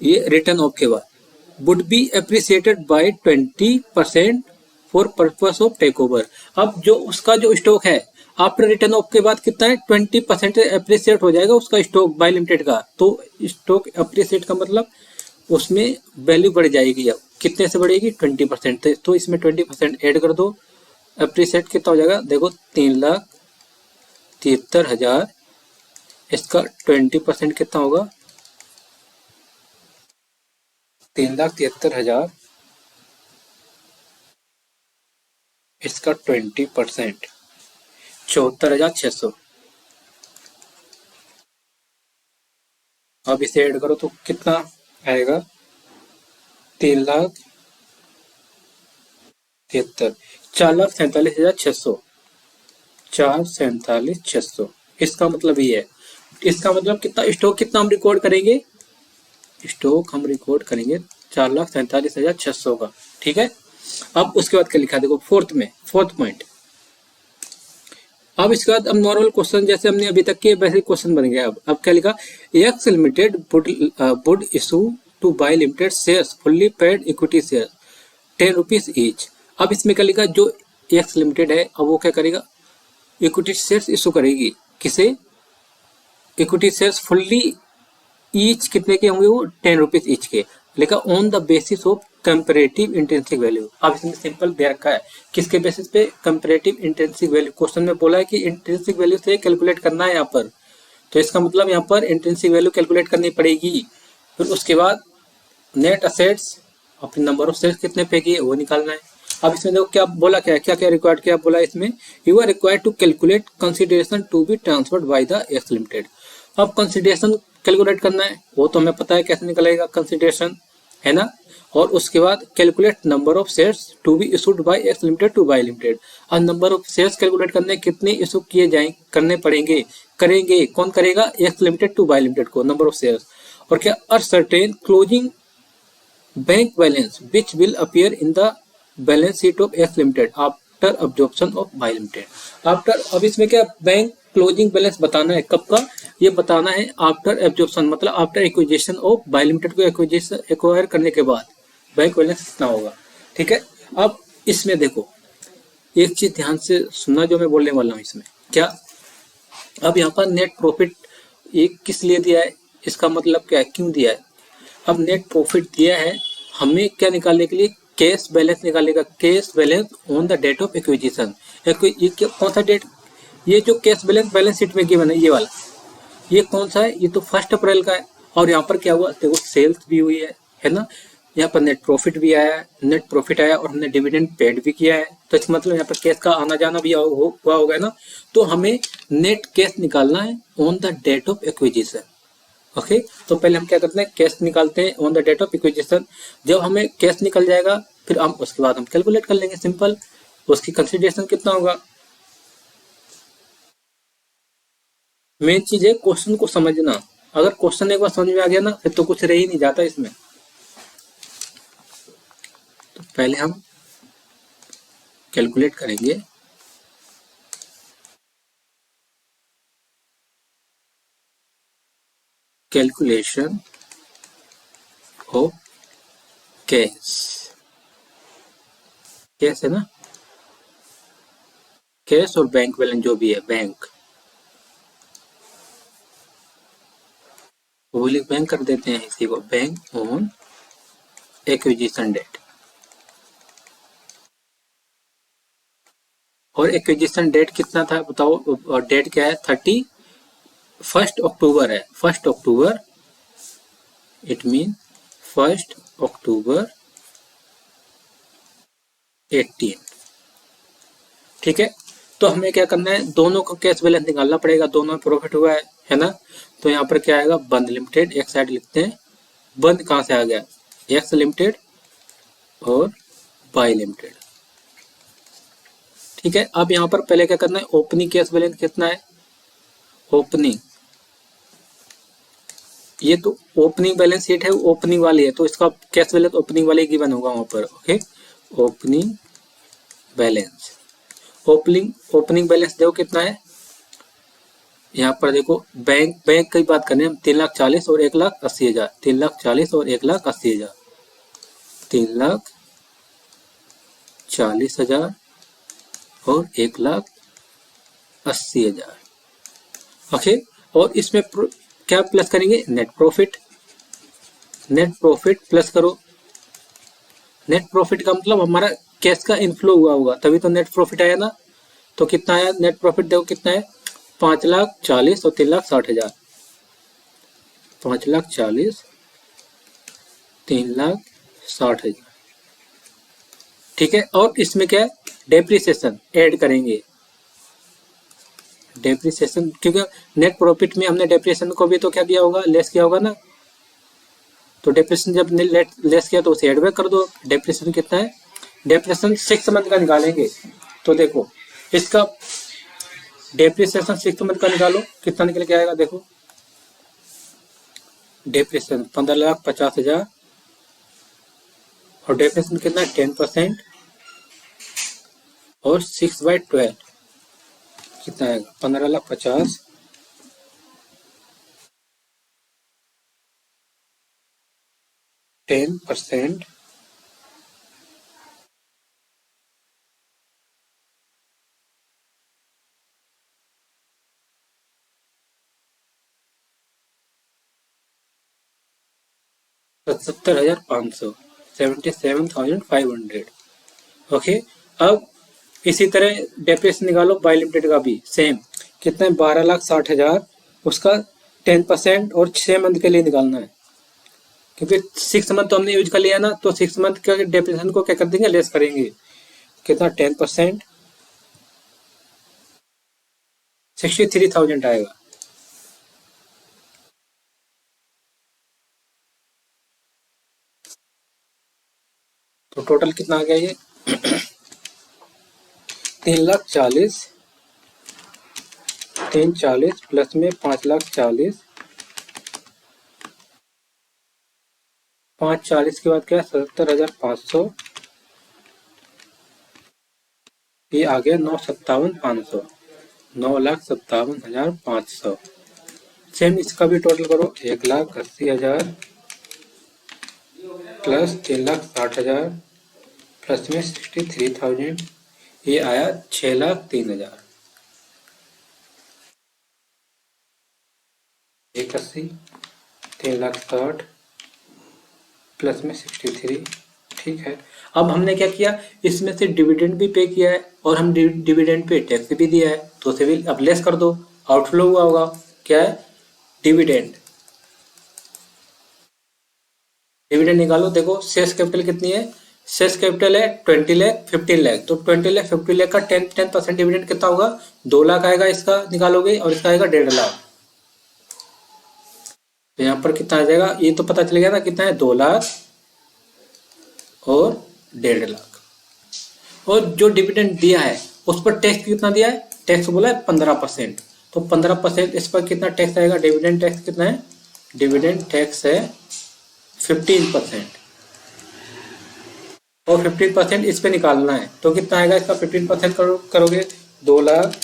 ये रिटर्न ऑफ के बाद would be appreciated by 20% for purpose of take over, अब जो उसका जो स्टॉक है आफ्टर रिटर्न ऑफ के बाद कितना है, 20% एप्रिसिएट हो जाएगा उसका स्टॉक बाय लिमिटेड का, तो स्टॉक एप्रिसिएट का मतलब उसमें वैल्यू बढ़ जाएगी, अब कितने से बढ़ेगी 20%, तो इसमें 20% ऐड कर दो, एप्रिसिएट कितना हो जाएगा, देखो 3,73,000, इसका 20% कितना होगा, 3,73,000, इसका 20% 74,600, अब इसे ऐड करो तो कितना आएगा, 3,73,000, 4,47,600, 4,47,600, इसका मतलब ये है, इसका मतलब कितना स्टॉक कितना हम रिकॉर्ड करेंगे, स्टॉक हम रिकॉर्ड करेंगे 4,47,600 का, ठीक है। अब उसके बाद क्या लिखा देखो फोर्थ पॉइंट, अब इसके बाद अब नॉर्मल क्वेश्चन जैसे हमने अभी तक किए वैसे क्वेश्चन बन गया। अब क्या लिखा, X limited would issue to by limited shares fully paid equity share 10 rupees each. अब इसमें क्या लिखा, जो एक्स लिमिटेड है अब वो क्या करेगा, इक्विटी शेयर्स इशू करेगी, किसे, इक्विटी शेयर्स फुल्ली ईच कितने के होंगे, वो 10 रुपीज ईच के, लिखा on the basis of comparative intrinsic value. अब इसमें सिंपल दे रखा है, किसके बेसिस पे, कंपेरेटिव इंट्रिंसिक वैल्यू, क्वेश्चन में बोला है कि इंट्रिंसिक वैल्यू से कैलकुलेट करना है यहाँ पर, तो इसका मतलब यहाँ पर इंट्रिंसिक वैल्यू कैलकुलेट करनी पड़ेगी। फिर उसके बाद नेट असेट्स, अपने नंबर ऑफ शेयर्स कितने पे किए वो निकालना है। अब इसमें देखो क्या बोला, क्या रिक्वायर्ड किया बोला इसमें, you are required to calculate consideration to be transferred by the X limited. अब कंसिडरेशन कैलकुलेट करना है, वो तो हमें पता है कैसे निकलेगा कंसिडरेशन, है ना। और उसके बाद calculate number of shares to be issued by X limited to by limited. और नंबर ऑफ शेयर्स कैलकुलेट करने कितने इशू किए जाए करने पड़ेंगे, करेंगे कौन करेगा, X limited to by limited को नंबर ऑफ शेयर्स। और क्या, ascertain closing bank balance which will appear in the balance sheet of X limited after absorption of by limited. After, अब इसमें क्या बैंक क्लोजिंग बैलेंस बताना है, कब का, ये बताना है आफ्टर एब्जॉर्प्शन, मतलब after acquisition of by limited को एक्वायर करने के बाद बैंक बैलेंस कितना होगा, ठीक है। अब इसमें देखो एक चीज ध्यान से सुनना जो मैं बोलने वाला हूँ इसमें क्या, अब यहाँ पर नेट प्रॉफिट एक किस लिए दिया है, इसका मतलब क्या है, क्यों दिया है। अब नेट प्रॉफिट दिया है हमें क्या निकालने के लिए, कैश बैलेंस निकालने का, cash balance on the date of acquisition. कौन सा डेट, ये जो कैश बैलेंस बैलेंस शीट में गिवन है ये वाला, ये कौन सा है? ये तो 1 अप्रैल का है। और यहाँ पर क्या हुआ देखो, सेल्स भी हुई है ना, यहाँ पर नेट प्रॉफिट भी आया है, नेट प्रॉफिट आया और हमने डिविडेंड पेड भी किया है, तो इसका मतलब यहाँ पर कैश का आना जाना भी हुआ होगा ना। तो हमें नेट कैश निकालना है on the date of acquisition. Okay, तो पहले हम क्या करते हैं, कैश निकालते हैं on the date of acquisition. जब हमें कैश निकल जाएगा फिर हम उसके बाद हम कैलकुलेट कर लेंगे, सिंपल। उसकी कंसिडरेशन कितना होगा। मेन चीज है क्वेश्चन को समझना। अगर क्वेश्चन एक बार समझ में आ गया ना फिर तो कुछ रह ही नहीं जाता इसमें। तो पहले हम कैलकुलेट करेंगे। कैलकुलेशन ऑफ कैश, कैश है ना, कैश और बैंक बैलेंस जो भी है, बैंक पब्लिक बैंक कर देते हैं इसी को, बैंक ऑन एक्विजिशन डेट। और एक्विजिशन डेट कितना था बताओ, और डेट क्या है, 31 अक्टूबर है, 1 अक्टूबर, इट मीन 1 अक्टूबर 18। ठीक है, तो हमें क्या करना है, दोनों का कैश बैलेंस निकालना पड़ेगा, दोनों में प्रॉफिट हुआ है ना। तो यहाँ पर क्या आएगा, बंद लिमिटेड, एक साइड लिखते हैं। बंद कहाँ से आ गया, एक्स लिमिटेड और वाई लिमिटेड। ठीक है, अब यहाँ पर पहले क्या करना है, ओपनिंग कैश बैलेंस कितना है, ओपनिंग, ये तो ओपनिंग बैलेंस शीट है, ओपनिंग वाली है, तो इसका कैश बैलेंस ओपनिंग वाले गिवन होगा वहां पर। Okay, opening balance, opening balance देखो कितना है, यहाँ पर देखो, बैंक की बात करें हम, 3,40,000 और 1,80,000, 3,40,000 और 1,80,000, 3,40,000 और 1,80,000। ओके, और इसमें क्या प्लस करेंगे, net profit, net profit plus करो। नेट प्रॉफिट का मतलब हमारा कैश का इनफ्लो हुआ होगा तभी तो नेट प्रॉफिट आया ना। तो कितना आया नेट प्रॉफिट, देखो कितना है, 5,40,000 और 3,60,000, 5,40,000, 3,60,000। ठीक है, और इसमें क्या है, डेप्रिसिएशन ऐड करेंगे, डेप्रिसिएशन, क्योंकि नेट प्रॉफिट में हमने डेप्रिसिएशन को भी तो क्या किया होगा, लेस किया होगा ना। तो डेप्रिसिएशन जब लेस किया तो उसे एड बैक कर दो। डेप्रिसिएशन कितना है, डेप्रिसिएशन 6 मंथ का निकालेंगे। तो देखो इसका डेप्रिसिएशन 6 मंथ का निकालो, कितना निकल के आएगा, देखो डेप्रिसिएशन 15,50,000 और डेप्रिसिएशन कितना है 10% और 6/12 कितना आएगा, 15,50,000, 10%, $77,500, 77,500। ओके, अब इसी तरह डेप्रिसिएशन निकालो बाय लिमिटेड का भी सेम, कितना है, 12,60,000, उसका 10% और 6 मंथ के लिए निकालना है, क्योंकि 6 मंथ तो हमने यूज कर लिया ना, तो 6 मंथ का डेप्रिसिएशन को क्या कर देंगे, लेस करेंगे, कितना 10%, 63,000 आएगा। तो टोटल कितना आ गया ये, 3,40,000, 3,40,000 प्लस में 5,40,000, 5,40,000 के बाद क्या, 77,500, ये आ गया 9,57,500, 9,57,500। सेम इसका भी टोटल करो, 1,80,000 प्लस 3,60,000 प्लस में 63,000, ये आया 6,03,000, 1,80, 3,60,000 प्लस में 63, ठीक है। अब हमने क्या किया, इसमें से डिविडेंड भी पे किया है और हम डिविडेंड पे टैक्स भी दिया है, तो उसे भी अब लेस कर दो। आउटफ्लो हुआ होगा, क्या है, डिविडेंड। डिविडेंड निकालो, देखो शेष कैपिटल कितनी है, शेष कैपिटल है 20 लाख 15 लाख, तो 20 लाख 15 लाख का 10% डिविडेंड कितना होगा, 2 लाख आएगा, इसका निकालोगे, और इसका आएगा 1.5 लाख। तो यहाँ पर कितना आ जाएगा, ये तो पता चल गया ना कितना है, 2 लाख और 1.5 लाख। और जो डिविडेंड दिया है उस पर टैक्स कितना दिया है, टैक्स बोला है 15%, तो 15% इस पर कितना टैक्स आएगा, डिविडेंड टैक्स कितना है, डिविडेंड टैक्स है 15%, और 15% इस पे निकालना है, तो कितना आएगा इसका, 15% करोगे 2 लाख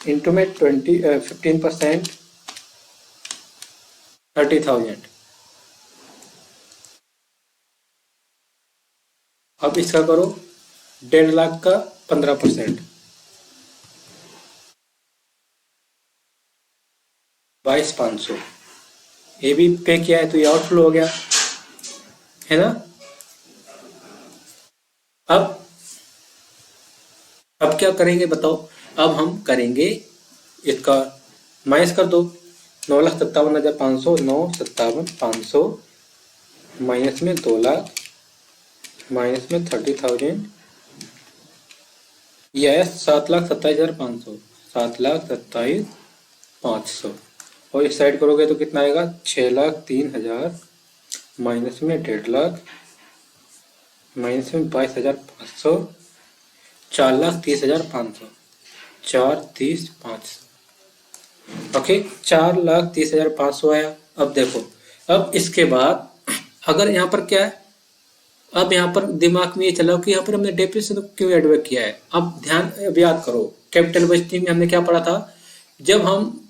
इंटू में 15% 30,000। अब इसका करो 1.5 लाख का 15%, 22,500, ये भी पे किया है तो ये आउटफ्लो हो गया, है ना। अब अब क्या करेंगे बताओ, अब हम करेंगे इसका माइनस कर दो, 9,57,500, 9,57,500 माइनस में 2 लाख माइनस में 30,000, यह 7,27,500, 7,27,500, और इस साइड करोगे तो कितना आएगा, 6,03,000 माइनस में 1.5 लाख माइनस में 22,500, 4,30,500, 4,30,500, ओके, 4,30,500 आया। अब देखो, अब इसके बाद अगर यहाँ पर क्या है, अब यहाँ पर दिमाग में ये चला कि यहाँ पर हमने डेप्रिसिएशन क्यों एडवर्क किया है। अब ध्यान, अब याद करो, कैपिटल बजटिंग में हमने क्या पढ़ा था, जब हम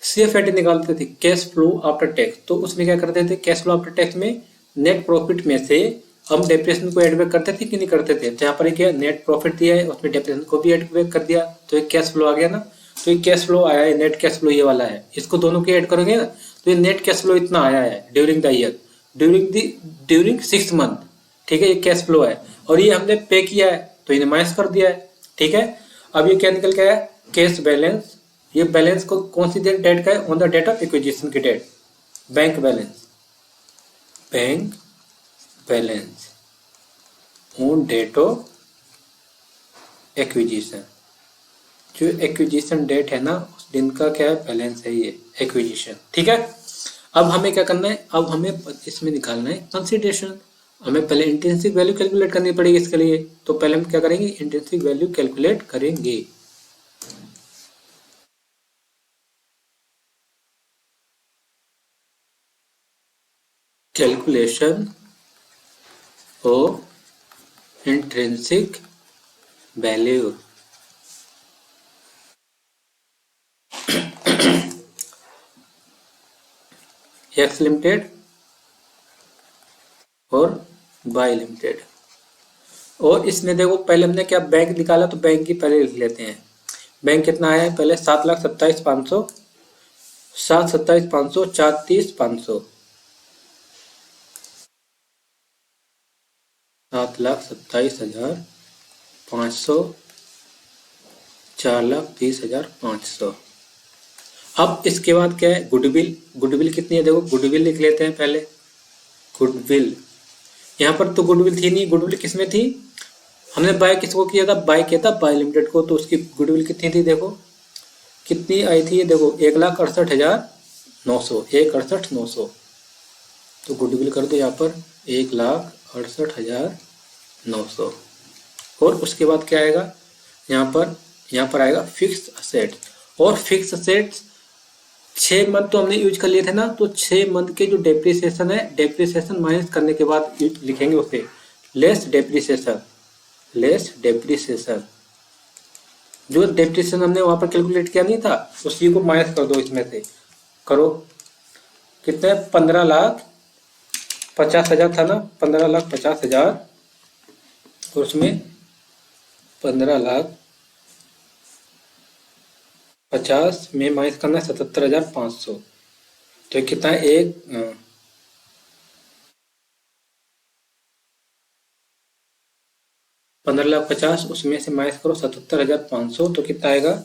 सीएफएटी निकालते थे, कैश फ्लो आफ्टर टैक्स, तो उसमें क्या करते थे, कैश फ्लो आफ्टर टैक्स में नेट प्रॉफिट में से हम डेप्रिसिएशन को एडवर्क करते थे कि नहीं करते थे। तो यहाँ पर क्या नेट प्रॉफिट दिया है, उसमें डेप्रिसिएशन को भी एडवर्क कर दिया, तो एक कैश फ्लो आ गया ना। तो ये कैश फ्लो आया है, नेट कैश फ्लो ये वाला है, इसको दोनों के ऐड करोगे ना, तो ये नेट कैश फ्लो इतना आया है during the year, during 6 month, ठीक है, ये कैश फ्लो है, और ये हमने पे किया है तो इन्हें माइनस कर दिया है, ठीक है। अब ये क्या निकल के आया, कैश बैलेंस, ये बैलेंस को कौन सी डेट का है, on the date of acquisition की date, bank balance, bank balance on date of acquisition, जो एक्विजिशन डेट है ना उस दिन का क्या है, बैलेंस है ये एक्विजिशन, ठीक है। अब हमें क्या करना है, अब हमें इसमें निकालना है कंसीडरेशन, हमें पहले इंट्रिंसिक वैल्यू कैलकुलेट करनी पड़ेगी इसके लिए, तो पहले हम क्या करेंगे, इंट्रिंसिक वैल्यू कैलकुलेट करेंगे। Calculation of intrinsic value, x limited और वाई लिमिटेड। और इसमें देखो पहले हमने क्या बैंक निकाला, तो बैंक की पहले लिख लेते हैं, बैंक कितना आया है पहले, 7,27,500, 7,27,500, 4,30,500, 7,27,500, 4,30,500। अब इसके बाद क्या है, गुडविल, गुडविल कितनी है देखो, गुडविल लिख लेते हैं पहले, गुडविल, यहाँ पर तो गुडविल थी नहीं, गुडविल किसमें थी, हमने बाय किसको किया था, बाय किया था बाय लिमिटेड को, तो उसकी गुडविल कितनी थी देखो, कितनी आई थी ये देखो, 1,68,900, 1,68,900, तो गुडविल कर दो यहाँ पर 1,68,900। और उसके बाद क्या आएगा, यहाँ पर आएगा फिक्स असेट, और फिक्स असेट्स 6 मंथ तो हमने यूज कर लिए थे ना, तो 6 मंथ के जो डेप्रिसिएशन है, डेप्रिसिएशन माइनस करने के बाद लिखेंगे उसे लेस डेप्रिसिएशन, लेस डेप्रिसिएशन, जो डेप्रिसिएशन हमने वहां पर कैलकुलेट किया नहीं था उसी को माइनस कर दो, इसमें से करो कितने, 15,50,000 था ना, 15,50,000, और उसमें 15,50,000 में माइनस करना है 77,500, तो कितना है, एक 15,50,000 उसमें से माइनस करो 77,500 तो कितना आएगा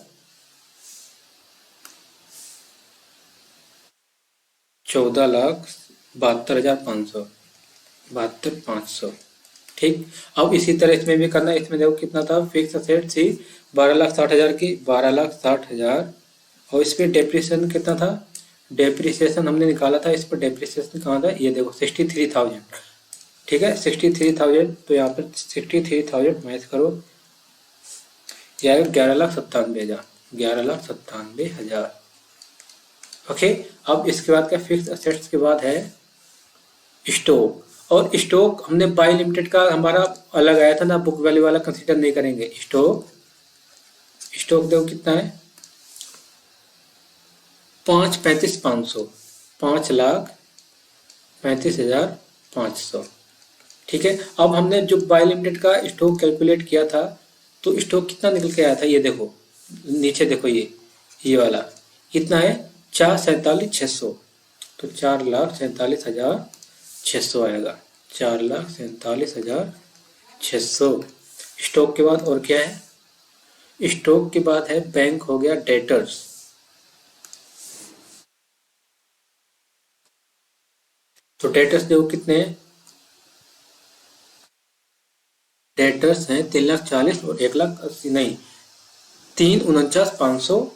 14,72,500 72,500। ठीक। अब इसी तरह इसमें भी करना है। इसमें देखो कितना था, फिक्स असेट थी 12,60,000 की, 12,60,000। और इस पे डेप्रिसिएशन कितना था, डेप्रिसिएशन हमने निकाला था, इस पर डेप्रिसिएशन कहाँ था, ये देखो 63,000। ठीक है 63,000। तो यहाँ पर 63,000 माइनस करो, यह आएगा 11,97,000, 11,97,000। ओके। अब इसके बाद क्या, फिक्स असेट्स के बाद है स्टॉक। और स्टॉक हमने बाय लिमिटेड का हमारा अलग आया था ना, बुक वैल्यू वाला कंसीडर नहीं करेंगे। स्टॉक, स्टॉक देखो कितना है 5,35,500, 5,35,500। ठीक है। अब हमने जो बाय लिमिटेड का स्टॉक कैलकुलेट किया था, तो स्टॉक कितना निकल के आया था, ये देखो नीचे देखो, ये वाला कितना है 4,47,600। तो 4,47,600 आएगा, 4,47,600। स्टॉक के बाद और क्या है, स्टॉक के बाद है बैंक, हो गया डेटर्स। तो डेटर्स देखो कितने हैं, डेटर्स हैं 3,40,000 और 1,80,000 नहीं, 3,49,500,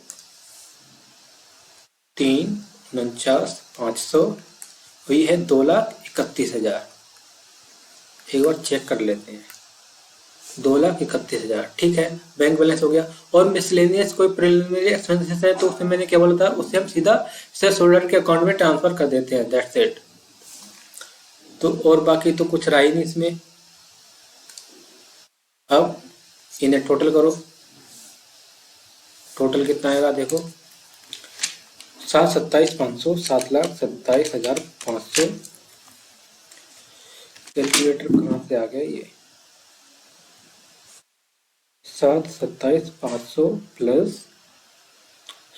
3,49,500। वही है 2,31,000। एक बार चेक कर लेते हैं, 2,31,000। ठीक है, बैंक बैलेंस हो गया। और मिसलेनियस कोई प्रिलिमिनरी एक्सपेंसेस है तो उसमें मैंने क्या बोला था, उससे हम सीधा सेल्स होल्डर के अकाउंट में ट्रांसफर कर देते हैं, दैट्स इट। तो और बाकी तो कुछ रहा ही नहीं इसमें। अब इन्हें टोटल करो, टोटल कितना आएगा देखो, 7,27,500, 7,27,500। कैलकुलेटर कहाँ से आ गया ये, 7,27,500 प्लस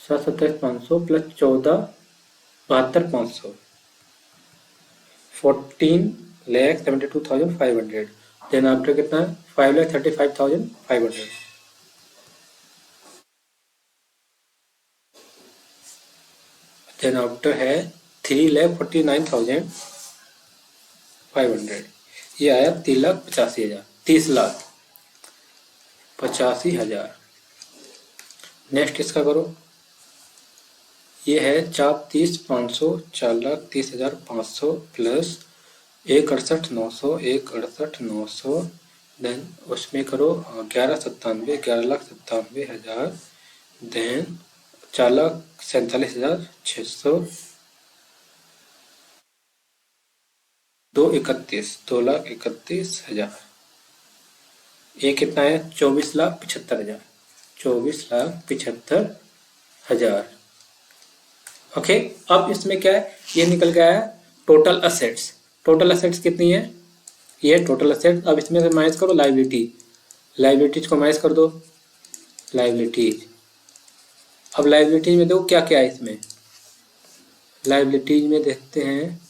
7,27,500 प्लस 14,72,500, 14,72,500। देन आफ्टर कितना है 5,35,500। देन आफ्टर है 3,49,500। ये आया 3,85,000, 30,85,000। नेक्स्ट इसका करो, ये है 4,30,500, 4,30,500 प्लस 1,68,900, 1,68,900। देन उसमें करो 11,97, 11,97,000। देन 4,47,600, 2,31,000। ये कितना है 24,75,000, 24,75,000। ओके। अब इसमें क्या है, ये निकल गया है टोटल असेट्स। टोटल असेट्स कितनी है, ये टोटल असेट्स। अब इसमें से माइनस करो लाइबिलिटी, लाइबिलिटीज को माइनस कर दो, लाइबिलिटीज। अब लाइबिलिटीज में देखो क्या क्या है इसमें, लाइबिलिटीज में देखते हैं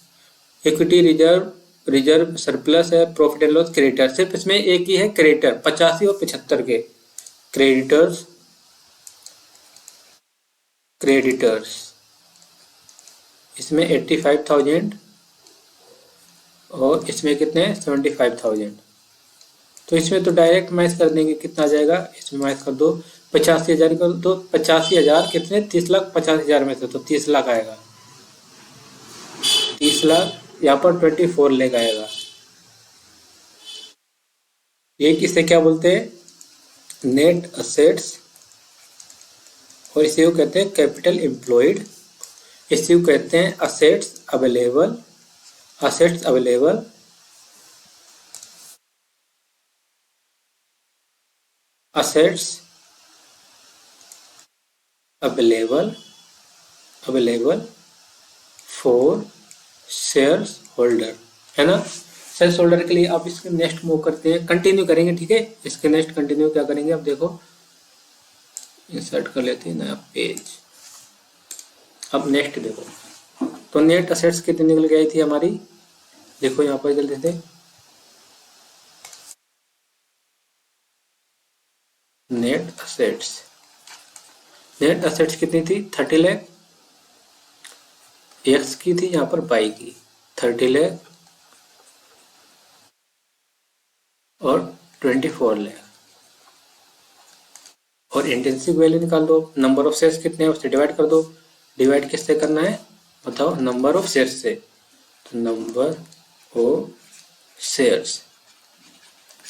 इक्विटी रिजर्व, रिजर्व सरप्लस है, प्रॉफिट एंड लॉस, क्रेडिटर। सिर्फ इसमें एक ही है क्रेडिटर, 85 और 75 के क्रेडिटर्स, क्रेडिटर्स इसमें 85,000 और इसमें कितने हैं 75,000। तो इसमें तो डायरेक्ट माइनस कर देंगे, कितना आ जाएगा, इसमें माइनस कर दो 85,000 कर दो, 85,000 कितने 30,85,000 में से तो 30 लाख आएगा, 30 लाख। यहाँ पर 24 लेग आएगा। ये किसे क्या बोलते हैं, नेट असेट्स। और इसे को कहते हैं कैपिटल एम्प्लॉयड, इसे को कहते हैं assets available, assets available. Assets available, available for shares holder, है ना। शेयर्स होल्डर के लिए आप इसके नेक्स्ट मूव करते हैं, कंटिन्यू करेंगे। ठीक है, इसके नेक्स्ट कंटिन्यू क्या करेंगे, अब देखो इंसर्ट कर लेते हैं नया पेज। अब नेक्स्ट देखो, तो नेट असेट्स कितनी निकल गई थी हमारी, देखो यहाँ पर जल्दी से नेट असेट्स कितनी थी 30 लाख, एक्स की थी, यहाँ पर बाई की 30 लाख और 24 लाख। और इंट्रिंसिक वैल्यू निकाल दो, नंबर ऑफ शेयर्स कितने हैं उससे डिवाइड कर दो। डिवाइड किससे करना है बताओ, नंबर ऑफ शेयर्स से। तो number of shares,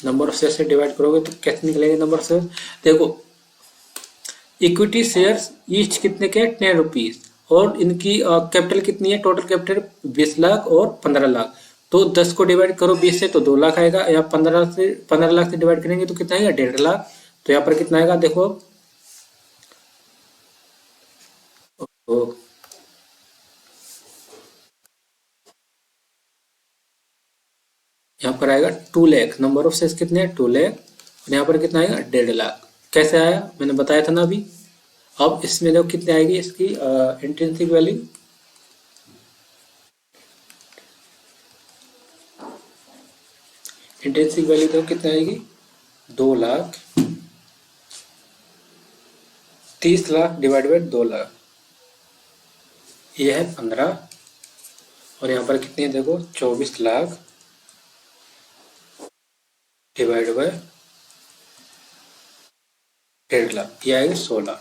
number of shares से डिवाइड करोगे तो कैसे निकलेंगे नंबर ऑफ शेयर्स। देखो इक्विटी शेयर्स ईच कितने के 10 रुपीज, और इनकी कैपिटल कितनी है, टोटल कैपिटल 20 लाख और 15 लाख। तो 10 को डिवाइड करो 20 से तो 2 लाख आएगा, या 15 लाख से डिवाइड करेंगे तो कितना आएगा 1.5 लाख। तो यहाँ पर कितना आएगा देखो, तो यहाँ पर आएगा 2 लाख, नंबर ऑफ शेयर्स कितने हैं 2 लाख, और यहाँ पर कितना आएगा 1.5 लाख। कैसे आया मैंने बताया था ना अभी। अब इसमें देखो कितनी आएगी इसकी इंट्रिंसिक वैल्यू, इंट्रिंसिक वैल्यू देखो कितनी आएगी 2,30,00,000 डिवाइड बाई 2 लाख, ये है 15, और यहाँ पर कितनी है देखो 24 लाख डिवाइड बाय 1.5 लाख, ये आएगा 16।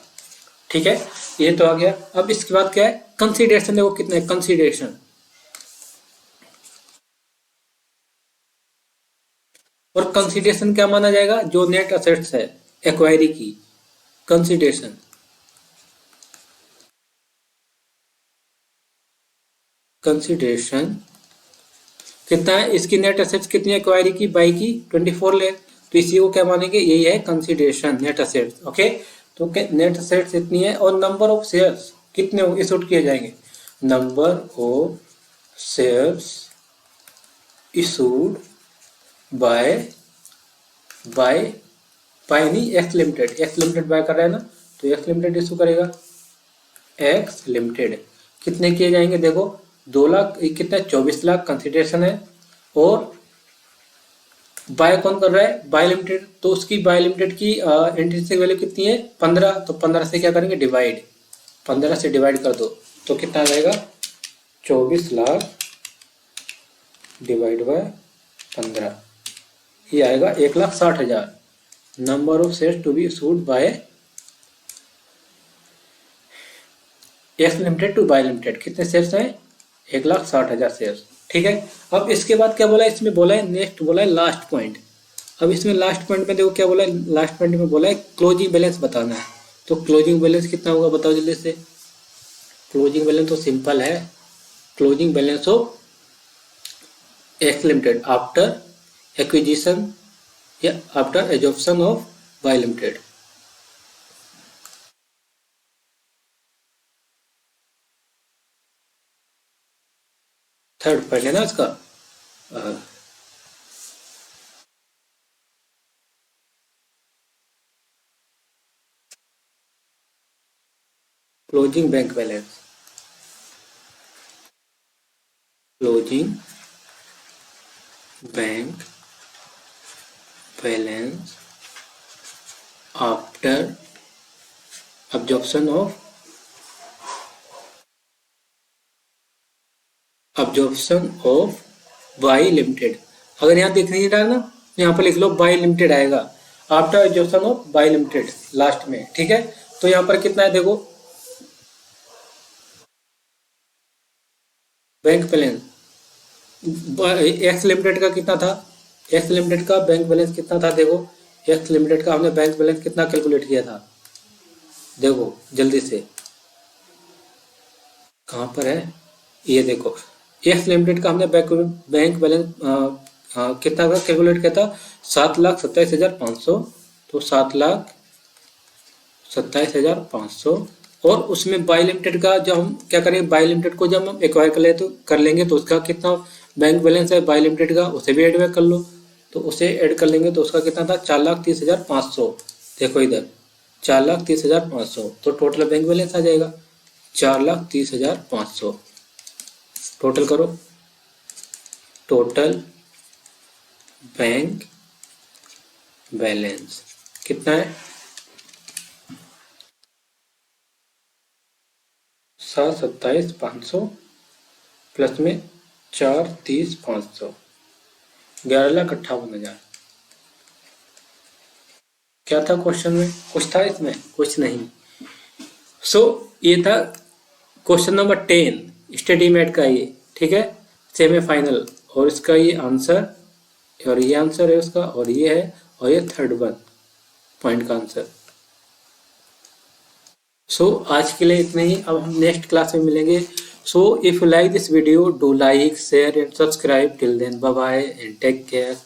ठीक है, ये तो आ गया। अब इसके बाद क्या है कंसीडरेशन, देखो कितना है कंसीडरेशन, और कंसीडरेशन क्या माना जाएगा, जो नेट असेट्स है एक्वायरी की कंसीडरेशन। कंसीडरेशन कितना है, इसकी नेट असेट्स कितनी है एक्वायरी की बाई की 24 लाख, तो इसी को क्या मानेंगे, यही है कंसीडरेशन नेट असेट्स। ओके, तो नेट असेट्स इतनी है, और नंबर ऑफ शेयर्स कितने इशूड किए जाएंगे, number of shares issued by by by नहीं X limited, X limited buy कर रहा है ना, तो एक्स लिमिटेड इशू करेगा, एक्स लिमिटेड कितने किए जाएंगे देखो 2 लाख, कितना 24 लाख कंसिडरेशन है, और बाय कौन कर रहा है बाय लिमिटेड, तो उसकी बाय लिमिटेड की इंट्रिंसिक वैल्यू कितनी है 15, तो 15 से क्या करेंगे डिवाइड, 15 से डिवाइड कर दो तो कितना आ जाएगा 24 लाख डिवाइड बाय 15, ये आएगा 1,60,000। Number of shares to be issued by X limited to by limited, कितने शेयर्स हैं 1,60,000 शेयर्स। ठीक है, अब इसके बाद क्या बोला है, इसमें बोला है नेक्स्ट, बोला है लास्ट पॉइंट। अब इसमें लास्ट पॉइंट में देखो क्या बोला है, लास्ट पॉइंट में बोला है क्लोजिंग बैलेंस बताना है। तो क्लोजिंग बैलेंस कितना होगा बताओ जल्दी से। क्लोजिंग बैलेंस तो सिंपल है, closing balance of X limited after acquisition या after absorption of Y limited. Third point है ना इसका। Closing bank balance, closing bank balance after absorption of Y limited. अगर यहाँ देखने नहीं रहा ना, यहाँ पर लिख लो वाई लिमिटेड आएगा after absorption of Y limited last में। ठीक है, तो यहाँ पर कितना है देखो बैंक बैलेंस एक्स लिमिटेड का कितना था, एक्स लिमिटेड का बैंक बैलेंस कितना था देखो, एक्स लिमिटेड का हमने बैंक बैलेंस कितना कैलकुलेट किया था देखो जल्दी से, कहाँ पर है ये देखो, एक्स लिमिटेड का हमने बैंक बैलेंस कितना का कैलकुलेट किया था 7,27,500, तो 7,27,500, और उसमें बाई लिमिटेड का जब हम क्या करेंगे, बाई लिमिटेड को जब हम एक्वायर कर लेंगे तो उसका कितना बैंक बैलेंस है बाई लिमिटेड का, उसे भी ऐड कर लो, तो उसे ऐड कर लेंगे तो उसका कितना था 4,30,500। देखो इधर 4,30,500, तो टोटल बैंक बैलेंस आ जाएगा 4,30,500। टोटल करो, टोटल बैंक बैलेंस कितना है 7, 27, 500 प्लस में 4, 30, 500, 11,58,000। क्या था क्वेश्चन में? कुछ था इसमें? कुछ नहीं। सो ये था क्वेश्चन नंबर 10 स्टेडीमेट का ये, ठीक है, सेमीफाइनल। और इसका ये आंसर, और ये आंसर है उसका, और ये है, और ये थर्ड वन पॉइंट का आंसर। सो आज के लिए इतना ही। अब हम नेक्स्ट क्लास में मिलेंगे। So if you like this video, do like, share and subscribe. Till then, bye bye and take care.